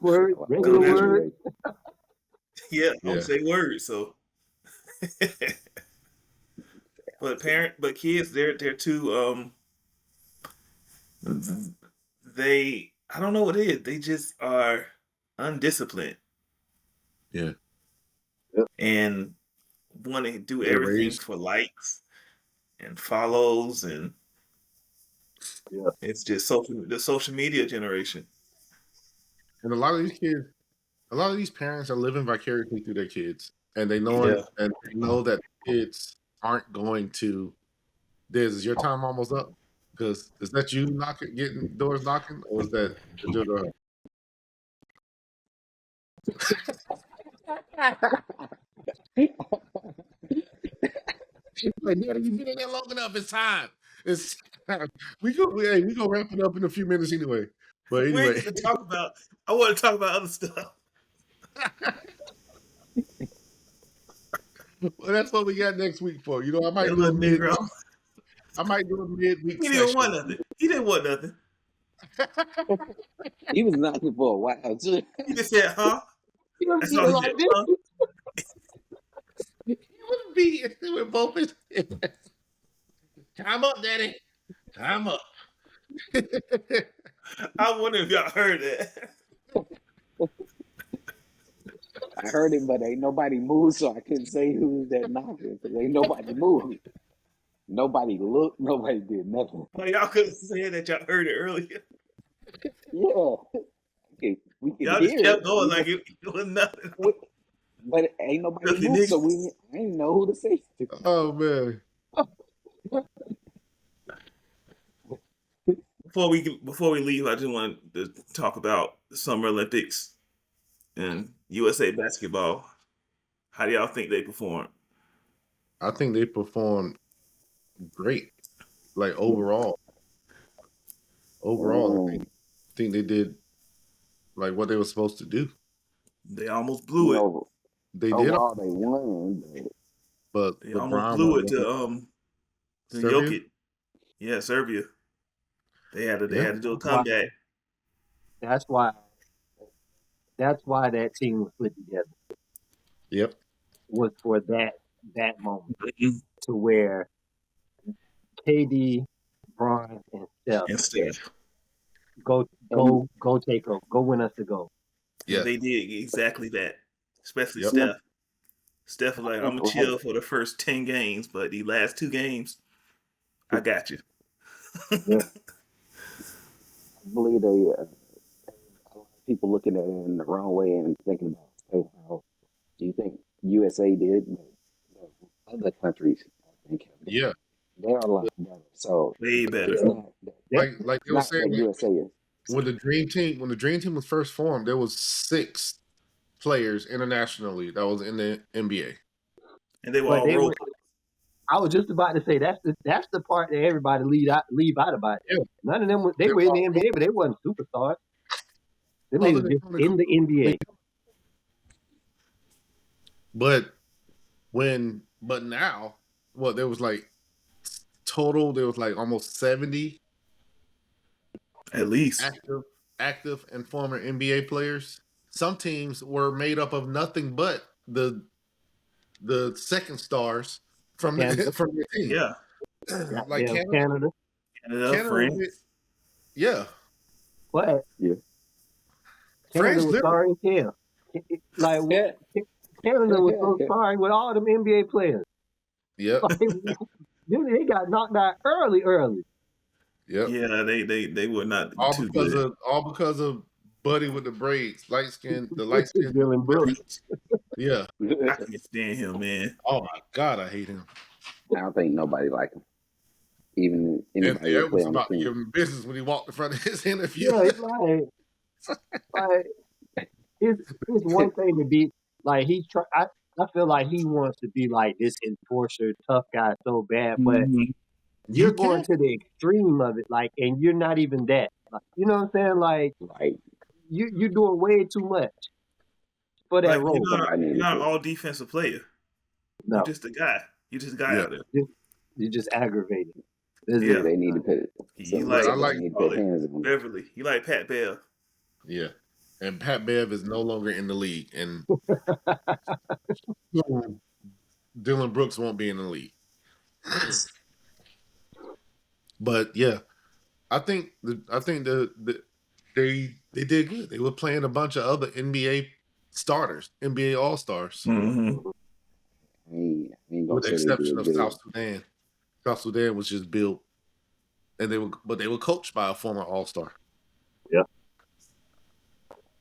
Word, Go regular natural. word. Yeah, I don't Yeah. say words, so. But kids, they're too I don't know what it is. They just are undisciplined Yeah. and want to do They're everything raised. for likes and follows, and Yeah. it's just the social media generation. And a lot of these parents are living vicariously through their kids. And they Yeah. know that kids aren't going to is your time almost up? Because is that you getting doors knocking, or is that your door? Like, Daddy, you've been in there long enough. It's time. It's time. We gonna wrap it up in a few minutes anyway. But We ain't anyway, get to talk about. I want to talk about other stuff. well, that's what we got next week for. You know, I might That do a little Negro. midweek He didn't want session. nothing. He didn't want nothing. He was knocking for a while too. He just said, "Huh?" You know, That's you all know, he said. like this. Huh? He would be with both his time up, Daddy. Time up. I wonder if y'all heard that. I heard it, but ain't nobody moved, so I couldn't say who's that knocking because ain't nobody moved. Nobody looked. Nobody did nothing. Like, y'all could have said that y'all heard it earlier. Yeah, okay, we can Y'all just hear it. kept going like it was nothing. But ain't nobody Filthy moved, so niggas. I didn't know who to say. Oh man. before we leave, I just want to talk about the Summer Olympics and USA basketball. How do y'all think they performed? I think they performed great. Like overall, I think they did like what they were supposed to do. They almost You blew it. know, They did, overall they won, but but They almost LeBron blew it to Serbia. Jokic. Yeah, Serbia. They had Yeah, to do a That's why. comeback. That's why. That's why that team was put together. yep, Was for that moment Mhm. to where KD, Bron, and Steph And Steph. go take over, go win us the gold. yeah, And they did exactly that. Especially yep. Steph. Steph was like, I'm gonna right. chill for the first 10 games, but the last 2 games, I got you. Yeah. I believe they a lot of people looking at it in the wrong way and thinking about, hey, how do you think USA did? But the other countries, I think, have done. Yeah. They're a lot better. So Way better. it's not that, Yep. Like it's they were not saying, that like USA is. when the Dream Team was first formed, there was 6 players internationally that was in the NBA. And they were But all they role were. I was just about to say that's the part that everybody leave out about it. Yeah, None of them they they were were in the all NBA, but they wasn't superstars. Them other niggas than just Tony in the NBA. But now, what there was like total, there was like almost 70 at least. active and former NBA players. Some teams were made up of nothing but the second stars from Canada, from their team. Yeah. Like goddamn Canada. Canada, Canada was France. yeah. But Yeah. Canada France was literally sorry as hell. Like Yeah. Canada was so sorry with all them NBA players. Yep. Like, they got knocked out early. Yep. Yeah, they were not too good. All because of Buddy with the braids, the light skin. Dylan Brooks. Yeah. I can't stand him, man. Oh my God, I hate him. I don't think nobody like him. Even And anybody that that play was on the about to give team. him business when he walked in front of his interview. Yeah, it's like it's one thing to be like I feel like he wants to be like this enforcer, tough guy so bad, but Mhm. you're You going can't. to the extreme of it, like, and you're not even that. Like, you know what I'm saying? Like Like you're doing way too much for that Like role. somebody you're need to not put all defensive player. You're No, just a guy. You're just a guy Yeah. out there. you're just aggravated. That's yeah, Yeah. it. they need to put You like But I somebody like need to call put it hands on him. Beverly. You like Pat Bell. yeah. And Pat Bev is no longer in the league, and Dylan Brooks won't be in the league. But yeah, they did good. They were playing a bunch of other NBA starters, NBA All Stars, Mm-hmm. I ain't gonna with the say they exception did of good. South Sudan. South Sudan was just built, and they were coached by a former All Star. I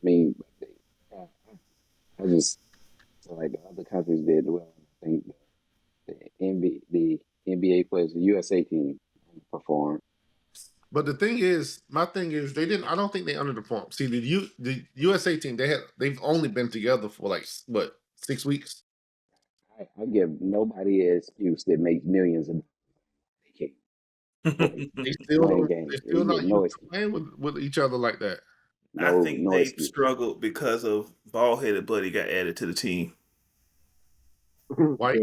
mean, I just feel like the other countries did well. I think the NBA players, the USA team performed. But my thing is, they didn't. I don't think they underperformed. See, the USA team, they've only been together for like what 6 weeks. I give nobody an excuse that makes millions of they can't play win They games. They still get not no used to excuse. playing with each other like that. I think No they've excuse. struggled because of bald headed Buddy got added to the team. White.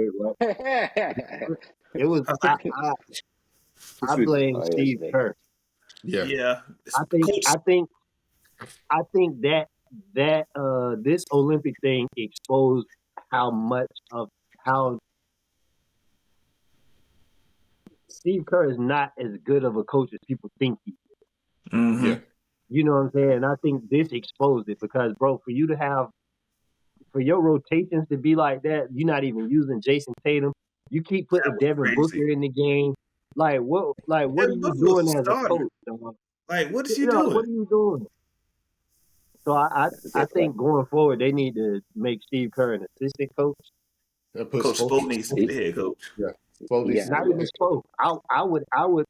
It was I blame Oh, Steve yeah, Kerr. Yeah. Yeah. I think Coach. that this Olympic thing exposed how much of how Steve Kerr is not as good of a coach as people think he is. Mm-hmm. Yeah. You know what I'm saying? And I think this exposed it because, bro, for your rotations to be like that, you're not even using Jason Tatum. You keep putting That was Devin crazy. Booker in the game. Like what are Devin you Booker was doing a as a starter. coach, dog? Like, what is you You know, what doing? are you doing? So I think going forward they need to make Steve Kerr an assistant coach. That puts Coach Spo needs to be the head coach. Yeah. Well, Yeah, Not even spoke. I would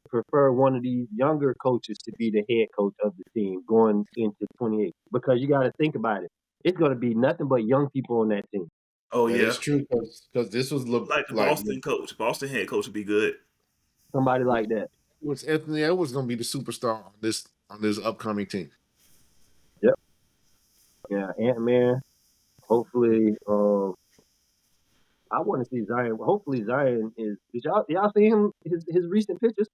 prefer one of these younger coaches to be the head coach of the team going into 28 because you got to think about it. It's going to be nothing but young people on that team. Oh that yeah, is true because this was like the Boston coach, Boston head coach would be good. Somebody like that. was Anthony Edwards going to be the superstar on this upcoming team. Yep. Yeah, Ant-Man. Hopefully, I want to see Zion. Hopefully, Zion is. Did y'all see him his recent pictures?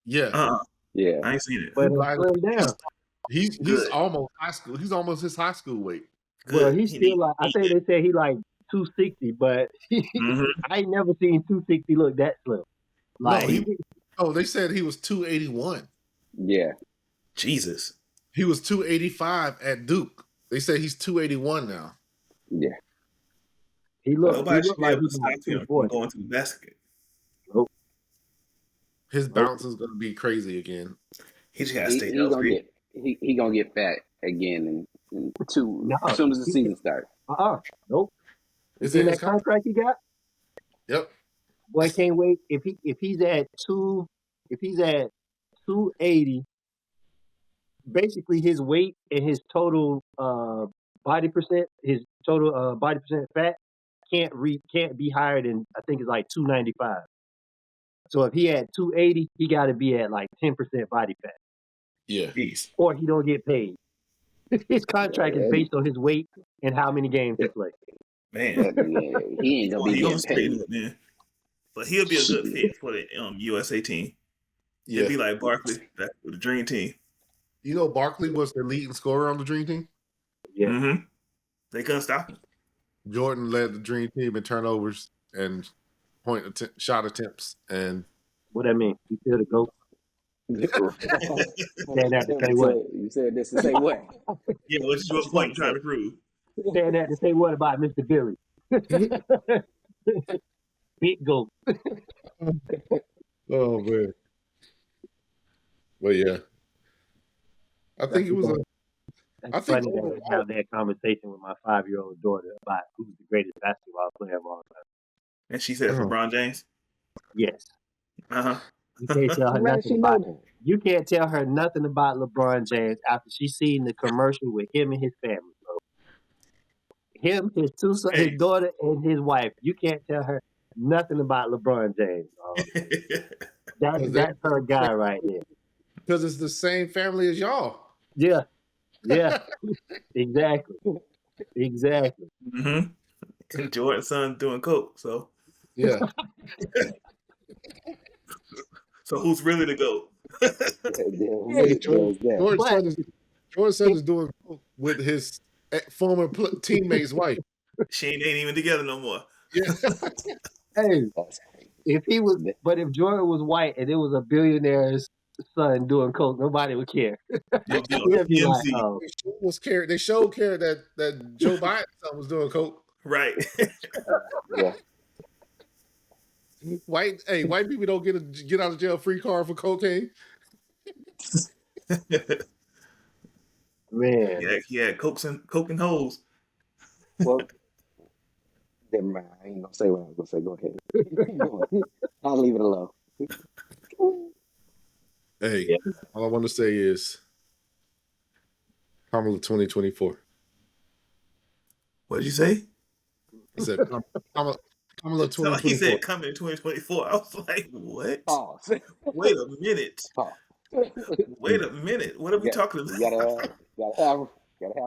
Yeah, yeah. I ain't seen it. But slimmed down. he's Good, almost high school. He's almost his high school weight. Well, good. he's He still like I need think it. they said he like 260, but I ain't never seen 260 look that slim. Like They said he was 281. Yeah. Jesus. He was 285 at Duke. They said he's 281 now. Yeah. he looked Nobody should be like able he to stop about him from 240. going to the basket. Nope. His bounce is going to be crazy again. He just gotta He stay he gonna healthy. get he gonna get fat again in No, as soon as the season starts. Nope. You Is seen it his that contract he got? Yep. Boy, can't wait. If he's at 280, basically his weight and his total body percent, his total body percent fat can't be higher than I think it's like 295. So if he had 280, he got to be at like 10% body fat, Yeah. Jeez. or he don't get paid. His contract is based on his weight and how many games he plays. Man. Yeah, he ain't gonna Well, be he gonna getting straighten paid. it, man. But he'll be a good fit for the USA team. Yeah. It'd be like Barkley back with the Dream Team. You know, Barkley was the leading scorer on the Dream Team. Yeah. They couldn't stop him. Jordan led the Dream Team in turnovers and shot attempts. And What that mean? You feel the goat? Saying that to say what? You said this to say what? Yeah, what point you trying to prove? Saying that to say what about Mr. Billy? Big goat. oh man. But yeah. I think it was That's funny that I have that conversation with my 5-year-old daughter about who's the greatest basketball player of all time. And she said LeBron James. Yes. Uh-huh. You can't tell her nothing about it. You can't tell her nothing about LeBron James after she's seen the commercial with him and his family, bro. Him, his two sons, his daughter, and his wife. You can't tell her nothing about LeBron James. That's her guy right there. Because it's the same family as y'all. Yeah. Exactly. And Jordan's son doing coke, so yeah. So who's really the GOAT? Jordan's son is doing coke with his former teammate's wife. She ain't even together no more. Yeah. Hey, if Jordan was white and it was a billionaire's son doing coke, nobody would care. He'd be like, They showed care that Joe Biden's son was doing coke. Right. Yeah. White people don't get out of jail free card for cocaine. Man. Yeah, he had coke and hoes. Well, never mind. I ain't gonna say what I was gonna say. Go ahead. I'll leave it alone. Hey, all I want to say is Kamala 2024. What did you say? I said Kamala 2024. He said coming in 2024. I was like, what? Pause. Wait a minute. Pause. Wait a minute. What are we talking about? Gotta have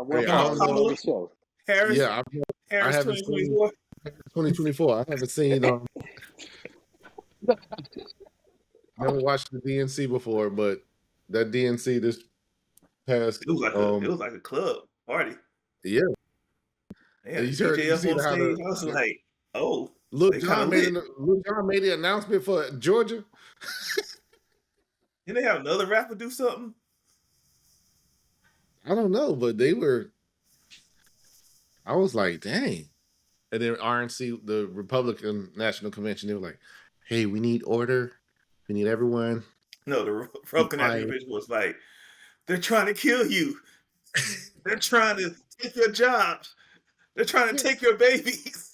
one Kamala on the show. Harris. Yeah, Harris 2024. 2024. I haven't seen. I haven't watched the DNC before, but that DNC this past. It was like a club party. Yeah. Yeah, you see on stage. I was like, oh. Lil Jon made the announcement for Georgia. Didn't they have another rapper do something? I don't know, but I was like, dang. And then RNC, the Republican National Convention, they were like, hey, we need order. We need everyone. No, the Republican National Convention was like, they're trying to kill you. They're trying to take your jobs. They're trying to take your babies.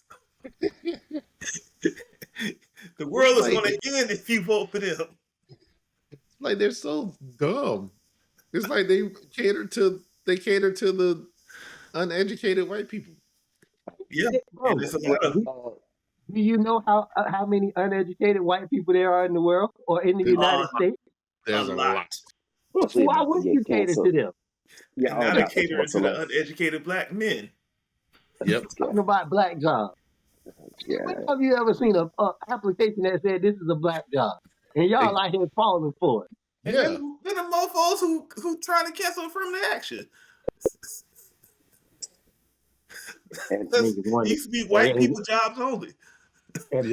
The The world is Like, going to end if you vote for them. like they're so dumb. It's like they cater to the uneducated white people. Yeah, Bro, and there's a lot of do you know how many uneducated white people there are in the world or in the There's, United States? a there's a lot. lot, Especially Why about to wouldn't get you cater to canceled. them? Yeah, and all now they're about the catering to cancel. the uneducated black men. Yep. Talking about black jobs. Yeah, When have you ever seen a application that said this is a black job? And y'all out here falling for it. And then, Yeah. then the mofos who trying to cancel affirmative action. and Because Niggas it wonder. used to be white people jobs only. And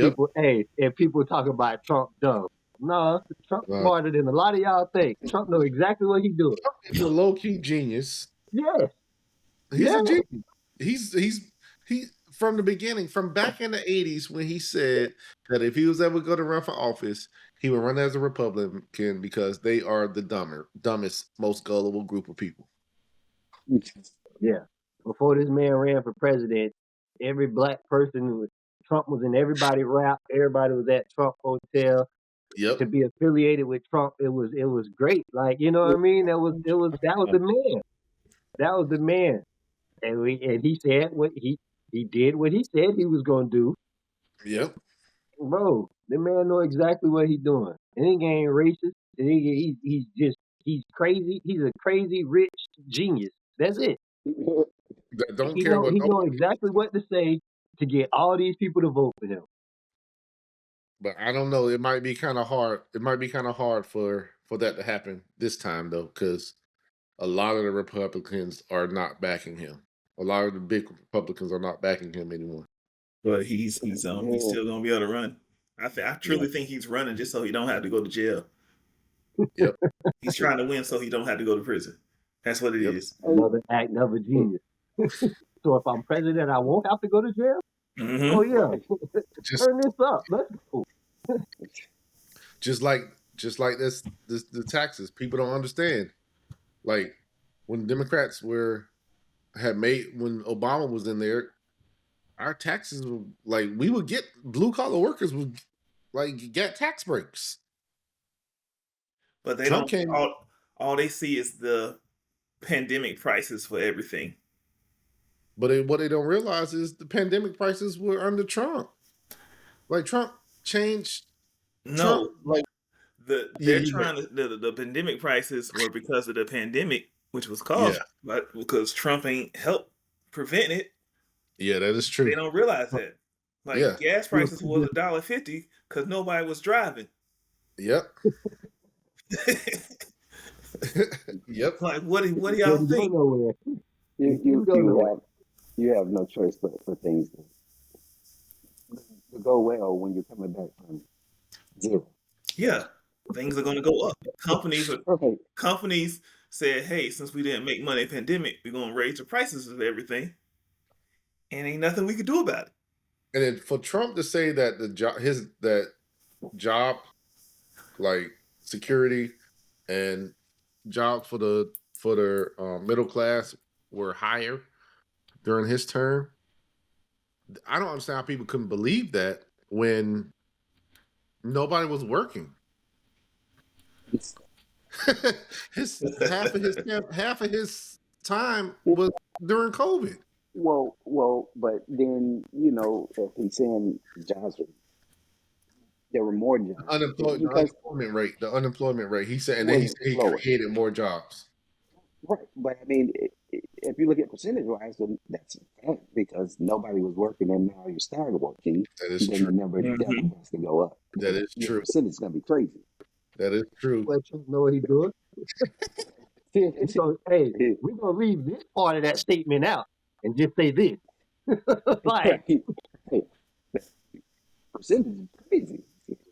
Yep. people talk about Trump dumb. No, Trump's Uh, smarter than a lot of y'all think. Trump know exactly what he's doing. he's a low key genius. Yes. He's Yeah. a genius. He from the beginning, from back in the 80s when he said that if he was ever going to run for office, he would run as a Republican because they are the dumbest, most gullible group of people. Yeah. Before this man ran for president, every black person Trump was in everybody rap. Everybody was at Trump Hotel. Yep. To be affiliated with Trump, it was great. Like, you know what I mean? That was the man. That was the man. And he said what he did what he said he was gonna do. Yep. Bro, the man know exactly what he's doing. And he ain't racist. And he's crazy. He's a crazy rich genius. That's it. That don't care what He no, know exactly what to say to get all these people to vote for him. but I don't know. It might be kind of hard. It might be kind of hard for that to happen this time though, because a lot of the Republicans are not backing him. A lot of the big Republicans are not backing him anymore. But he's still gonna be able to run. I truly think he's running just so he don't have to go to jail. Yep. He's trying to win so he don't have to go to prison. That's what it Yep. is. Another act of a genius. So if I'm president, I won't have to go to jail? Mhm. Oh yeah. Just Turn this up. Let's go. just like this the taxes. People don't understand. Like when Democrats had made when Obama was in there, our taxes were like we would get blue collar workers would like get tax breaks. But they Trump don't. came, All they see is the pandemic prices for everything. but what they don't realize is the pandemic prices were under Trump. Like Trump changed. No, Trump, like they're trying to the pandemic prices were because of the pandemic, which was caused but because Trump ain't helped prevent it. Yeah, that is true. They don't realize that. Like gas prices was $1.50 because nobody was driving. Yep. Yep. Like what do y'all think? You have no choice but for things to go well when you're coming back from zero. Yeah, things are going to go up. Companies said, "Hey, since we didn't make money in the pandemic, we're going to raise the prices of everything, and ain't nothing we can do about it." And then for Trump to say that that job, like security and jobs for the middle class were higher during his term, I don't understand how people couldn't believe that when nobody was working. half of his time was during COVID. Well, but then if he's saying jobs, there were more jobs. The unemployment rate. He said, and then he said he created more jobs. Right, but I mean, if you look at percentage-wise, then that's a fact because nobody was working, and now you started working. That is then true. The number definitely has to go up. That is Your true. percentage is gonna be crazy. That is true. Let Trump know what he's doing. So, hey, we're gonna leave this part of that statement out and just say this. Like, hey, percentage is crazy.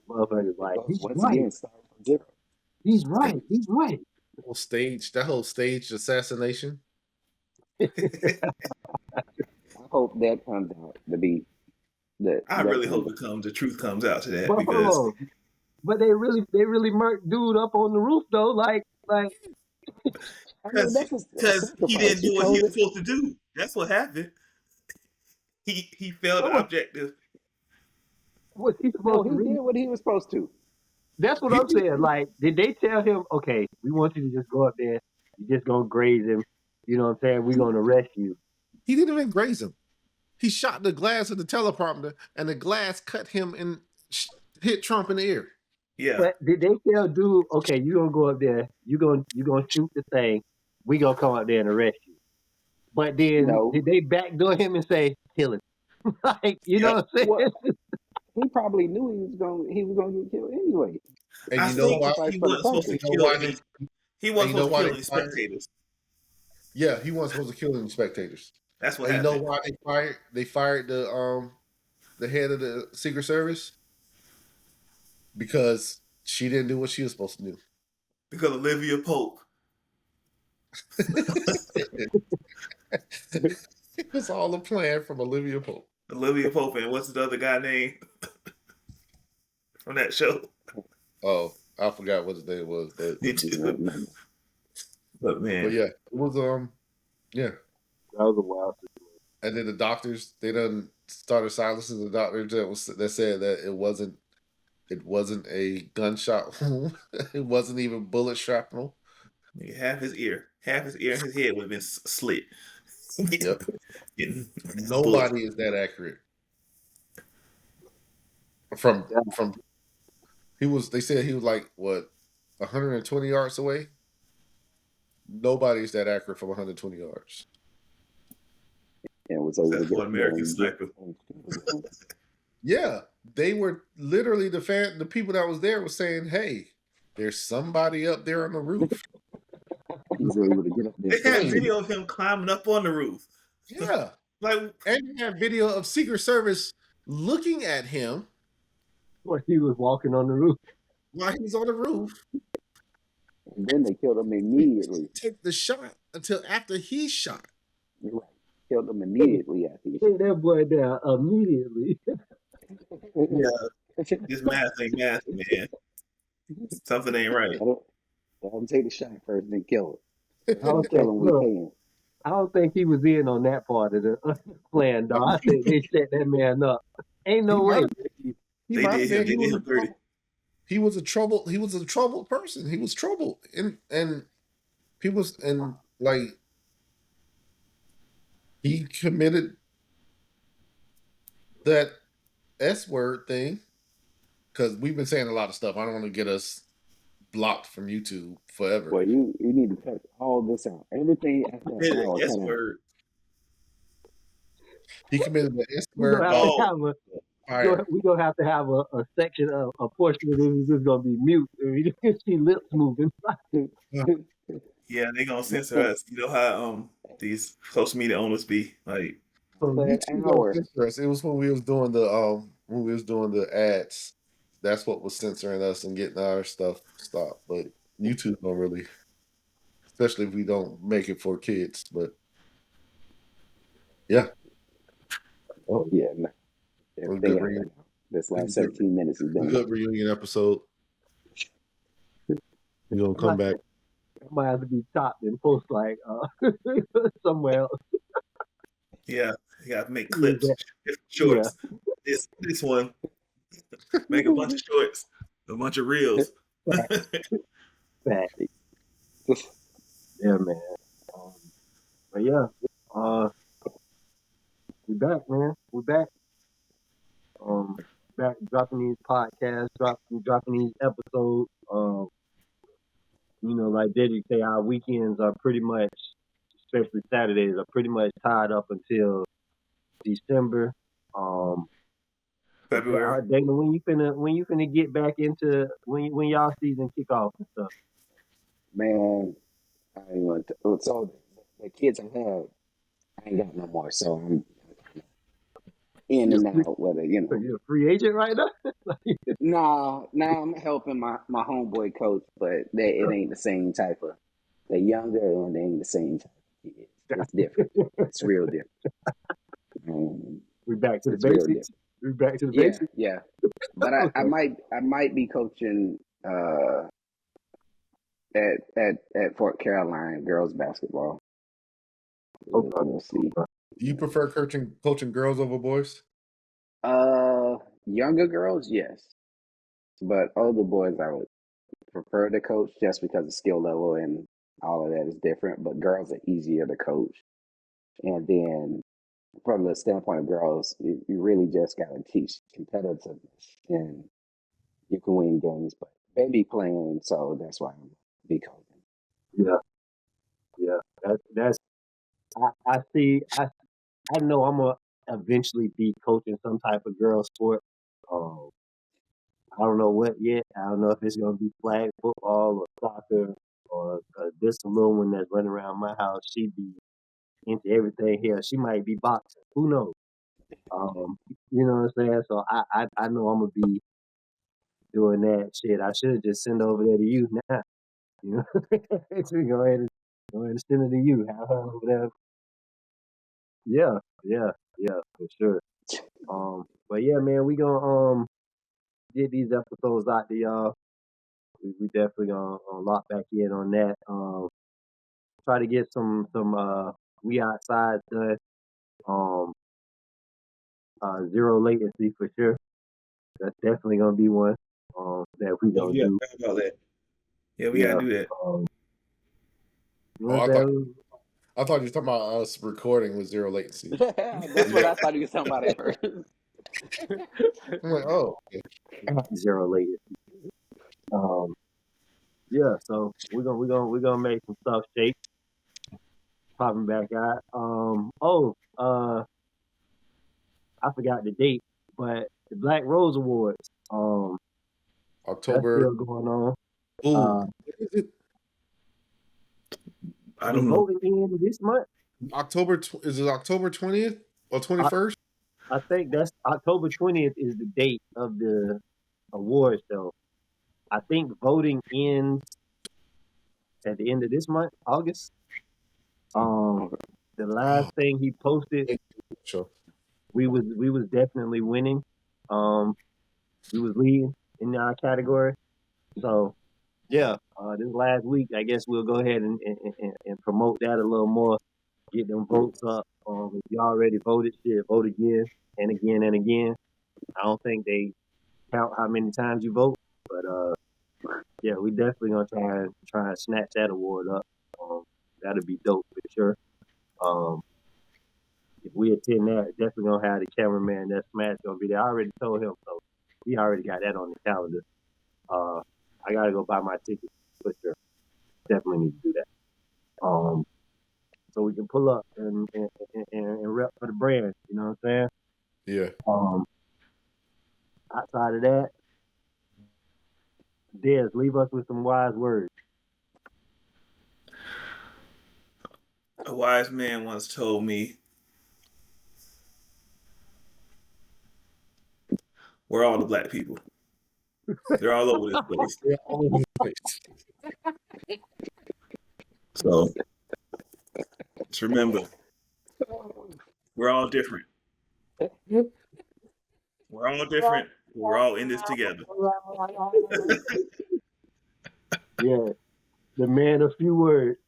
Motherfuckers like, he's once right. again, start from zero. He's right. He's right. That whole staged assassination. I hope that comes out to be the. I really hope the truth comes out to that because. But they really murked dude up on the roof though, like. Because he didn't do what he was supposed to do. That's what happened. He failed the objective. Was he No, supposed to he read? did what he was supposed to. That's what He I'm saying. Like, did they tell him, okay, we want you to just go up there, you're just gonna graze him, you know what I'm saying? We're gonna arrest you. didn't even graze him. He shot the glass of the teleprompter, and the glass cut him and hit Trump in the ear. Yeah. But did they tell dude, okay, you gonna go up there, you gonna shoot the thing, we gonna come up there and arrest you. But then No. did they backdoor him and say, kill him? Like, you know Yep. what I'm saying? Well, he probably knew he was gonna get killed anyway. And I you know think why? Sacrifice he for the wasn't supposed to country. You know kill why any. He and wasn't you know supposed to why kill they any fired? spectators. Yeah, he wasn't supposed to kill any spectators. That's what And you know happened. why they fired? They fired the head of the Secret Service because she didn't do what she was supposed to do. Because Olivia Pope. It was all a plan from Olivia Pope. Olivia Pope and what's the other guy name from that show? Oh, I forgot what his name was, but Me I don't too. remember. But man, yeah, it was yeah. That was a wild situation. And then the doctors, they done started silencing the doctors that said that it wasn't a gunshot wound. It wasn't even bullet shrapnel. half his ear and his head would have been slit. Yep. Getting bullets. Nobody is that accurate. From Yeah. they said he was like what 120 yards away. Nobody's that accurate from 120 yards. And was able to Except get for up there American and Sniper. Yeah, they were literally the people that was there was saying, "Hey, there's somebody up there on the roof." he was able to get up there. They had and video of him climbing up on the roof. Yeah, Like, and you have video of Secret Service looking at him When he was walking on the roof. while he's on the roof. And then they killed him He immediately. didn't take the shot until after he shot. Right. Killed him immediately after he Take that boy down immediately. yeah, this math ain't math, man. Something ain't right. Let him take the shot first, then kill him. I don't Kill think, him we look, can. I don't think he was in on that part of the plan, dog. I think they set that man up. Ain't no way. They did him. They did him dirty. He was a troubled person. He was troubled, and people and like he committed that S word thing because we've been saying a lot of stuff. I don't want to get us blocked from YouTube forever. Well, you need to cut all this out. Everything after Did that hour, S cut out. word. He committed the S We're word. gonna have to have a section of a portion of this is just gonna be mute. You can see lips moving. Yeah, they gonna censor us. You know how these social media owners be like. So That YouTube don't hour. censor us. It was when we was doing the ads. That's what was censoring us and getting our stuff stopped. But YouTube don't really, especially if we don't make it for kids. But yeah, Oh yeah, no. it was a Everything good else reunion. cut out. This last 17 minutes has A been good reunion episode. We're gonna come back. it might have to be chopped and post like somewhere else. Yeah, you got to make Use clips, that. different shorts. This one, make a bunch of shorts, a bunch of reels. Fact. Yeah, man. But yeah, we back, man. We back. Back dropping these podcasts, dropping these episodes. You know, like Deji say, our weekends are pretty much, especially Saturdays, are pretty much tied up until December. February. Dana, when you finna get back into when y'all season kick off and stuff? Man, I ain't want to. So the kids I have, I ain't got no more. So I'm in and out. Whether So you're a free agent right now? No, I'm helping my homeboy coach, but it ain't the same type of. They're younger and they ain't the same type of kids. It's different. It's real different. We back to the It's real basics. different. We back to the Yeah, basics. yeah. But I might be coaching at Fort Caroline girls basketball. We'll see. Do you prefer coaching girls over boys? younger girls, yes, but older boys, I would prefer to coach just because the skill level and all of that is different. But girls are easier to coach, and then from the standpoint of girls, you really just got to teach competitiveness, and you can win games. But they be playing, so that's why I'm be coaching. Yeah, yeah. That's I see. I know I'm gonna eventually be coaching some type of girl sport. Um, I don't know what yet. I don't know if it's gonna be flag football or soccer or this little one that's running around my house. She be into everything here. She might be boxing. Who knows? You know what I'm saying? So I know I'm gonna be doing that shit. I should just send over there to you now. You know, so we go ahead and send it to you. Have her over there. Yeah, yeah, for sure. But yeah, man, we gonna get these episodes out to y'all. We definitely gonna lock back in on that. Try to get some we outside done. Um, zero latency for sure. That's definitely gonna be one. That we Oh gonna yeah, do. how about that? Yeah, we gotta Yeah. do that. You know Oh, what I'm saying? I thought you were talking about us recording with zero latency. That's what I thought he was talking about at first. I'm like, oh, okay. Zero latency. Um, yeah. So we're gonna make some stuff shake. Popping back out. I forgot the date, but the Black Rose Awards. That's October. still going on. Ooh, is it I The don't know. voting in this month. October? Is it October 20th or 21st? I think that's October 20th is the date of the awards show. I think voting ends at the end of this month, August. The last Oh, thing he posted, sure. we was definitely winning. We was leading in our category. So yeah, this last week, I guess we'll go ahead and promote that a little more. Get them votes up. If you already voted, shit, vote again and again and again. I don't think they count how many times you vote, but yeah, we definitely gonna try and snatch that award up. That'll be dope for sure. Um, if we attend that, definitely gonna have the cameraman that Smash gonna be there. I already told him, so he already got that on the calendar. I gotta go buy my ticket for sure. Definitely need to do that. So we can pull up and rep for the brand. You know what I'm saying? Yeah. Outside of that, Des, leave us with some wise words. A wise man once told me, "We're all the black people. They're all over this place." Yeah, all over the place. So just remember, we're all different. We're all different. We're all in this together. Yeah, the man of few words.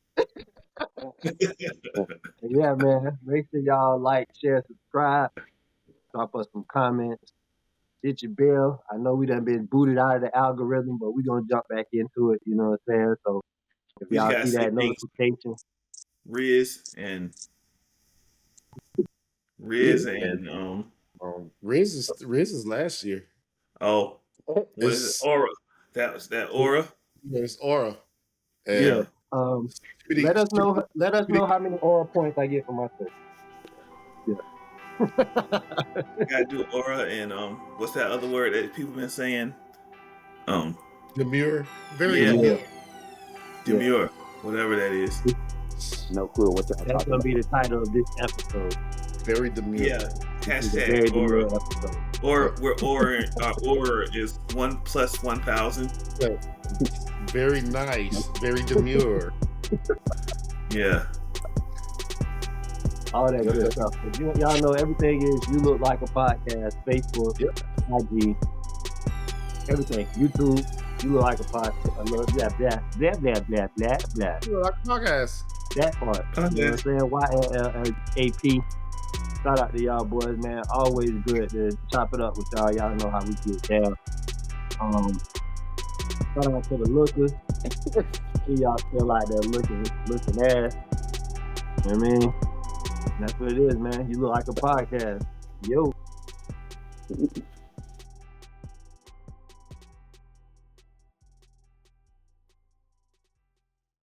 And yeah, man, make sure y'all like, share, subscribe, drop us some comments, hit your bell. I know we done been booted out of the algorithm, but we gonna jump back into it. You know what I'm saying? So if We just y'all gotta see say that thanks, notification, Riz And and Riz is last year. oh, what is it? It's Aura. That was that Aura. it's Aura. yeah. And Speedy- Let us know how many oral points I get for myself. Yeah. Gotta do Aura and what's that other word that people been saying? Demure, very Yeah. demure. Demure, whatever that is. No clue what y'all That's talking gonna about. be the title of this episode. Very demure. Yeah. It's a very Hashtag Aura. demure episode. Or where Aura, our Aura is 1 + 1,000. Very nice. Very demure. Yeah. All that good stuff. But y'all know everything is You Look Like a Podcast, Facebook, IG, everything. YouTube, You Look Like a Podcast. I love blah blah blah blah blah blah blah. Like a podcast. That part. You know what I'm saying? YLLAP. Shout out to y'all boys, man. Always good to chop it up with y'all. Y'all know how we get down. Shout out to the lookers. See y'all feel like they're looking ass. You know what I mean? That's what it is, man. You look like a podcast. Yo.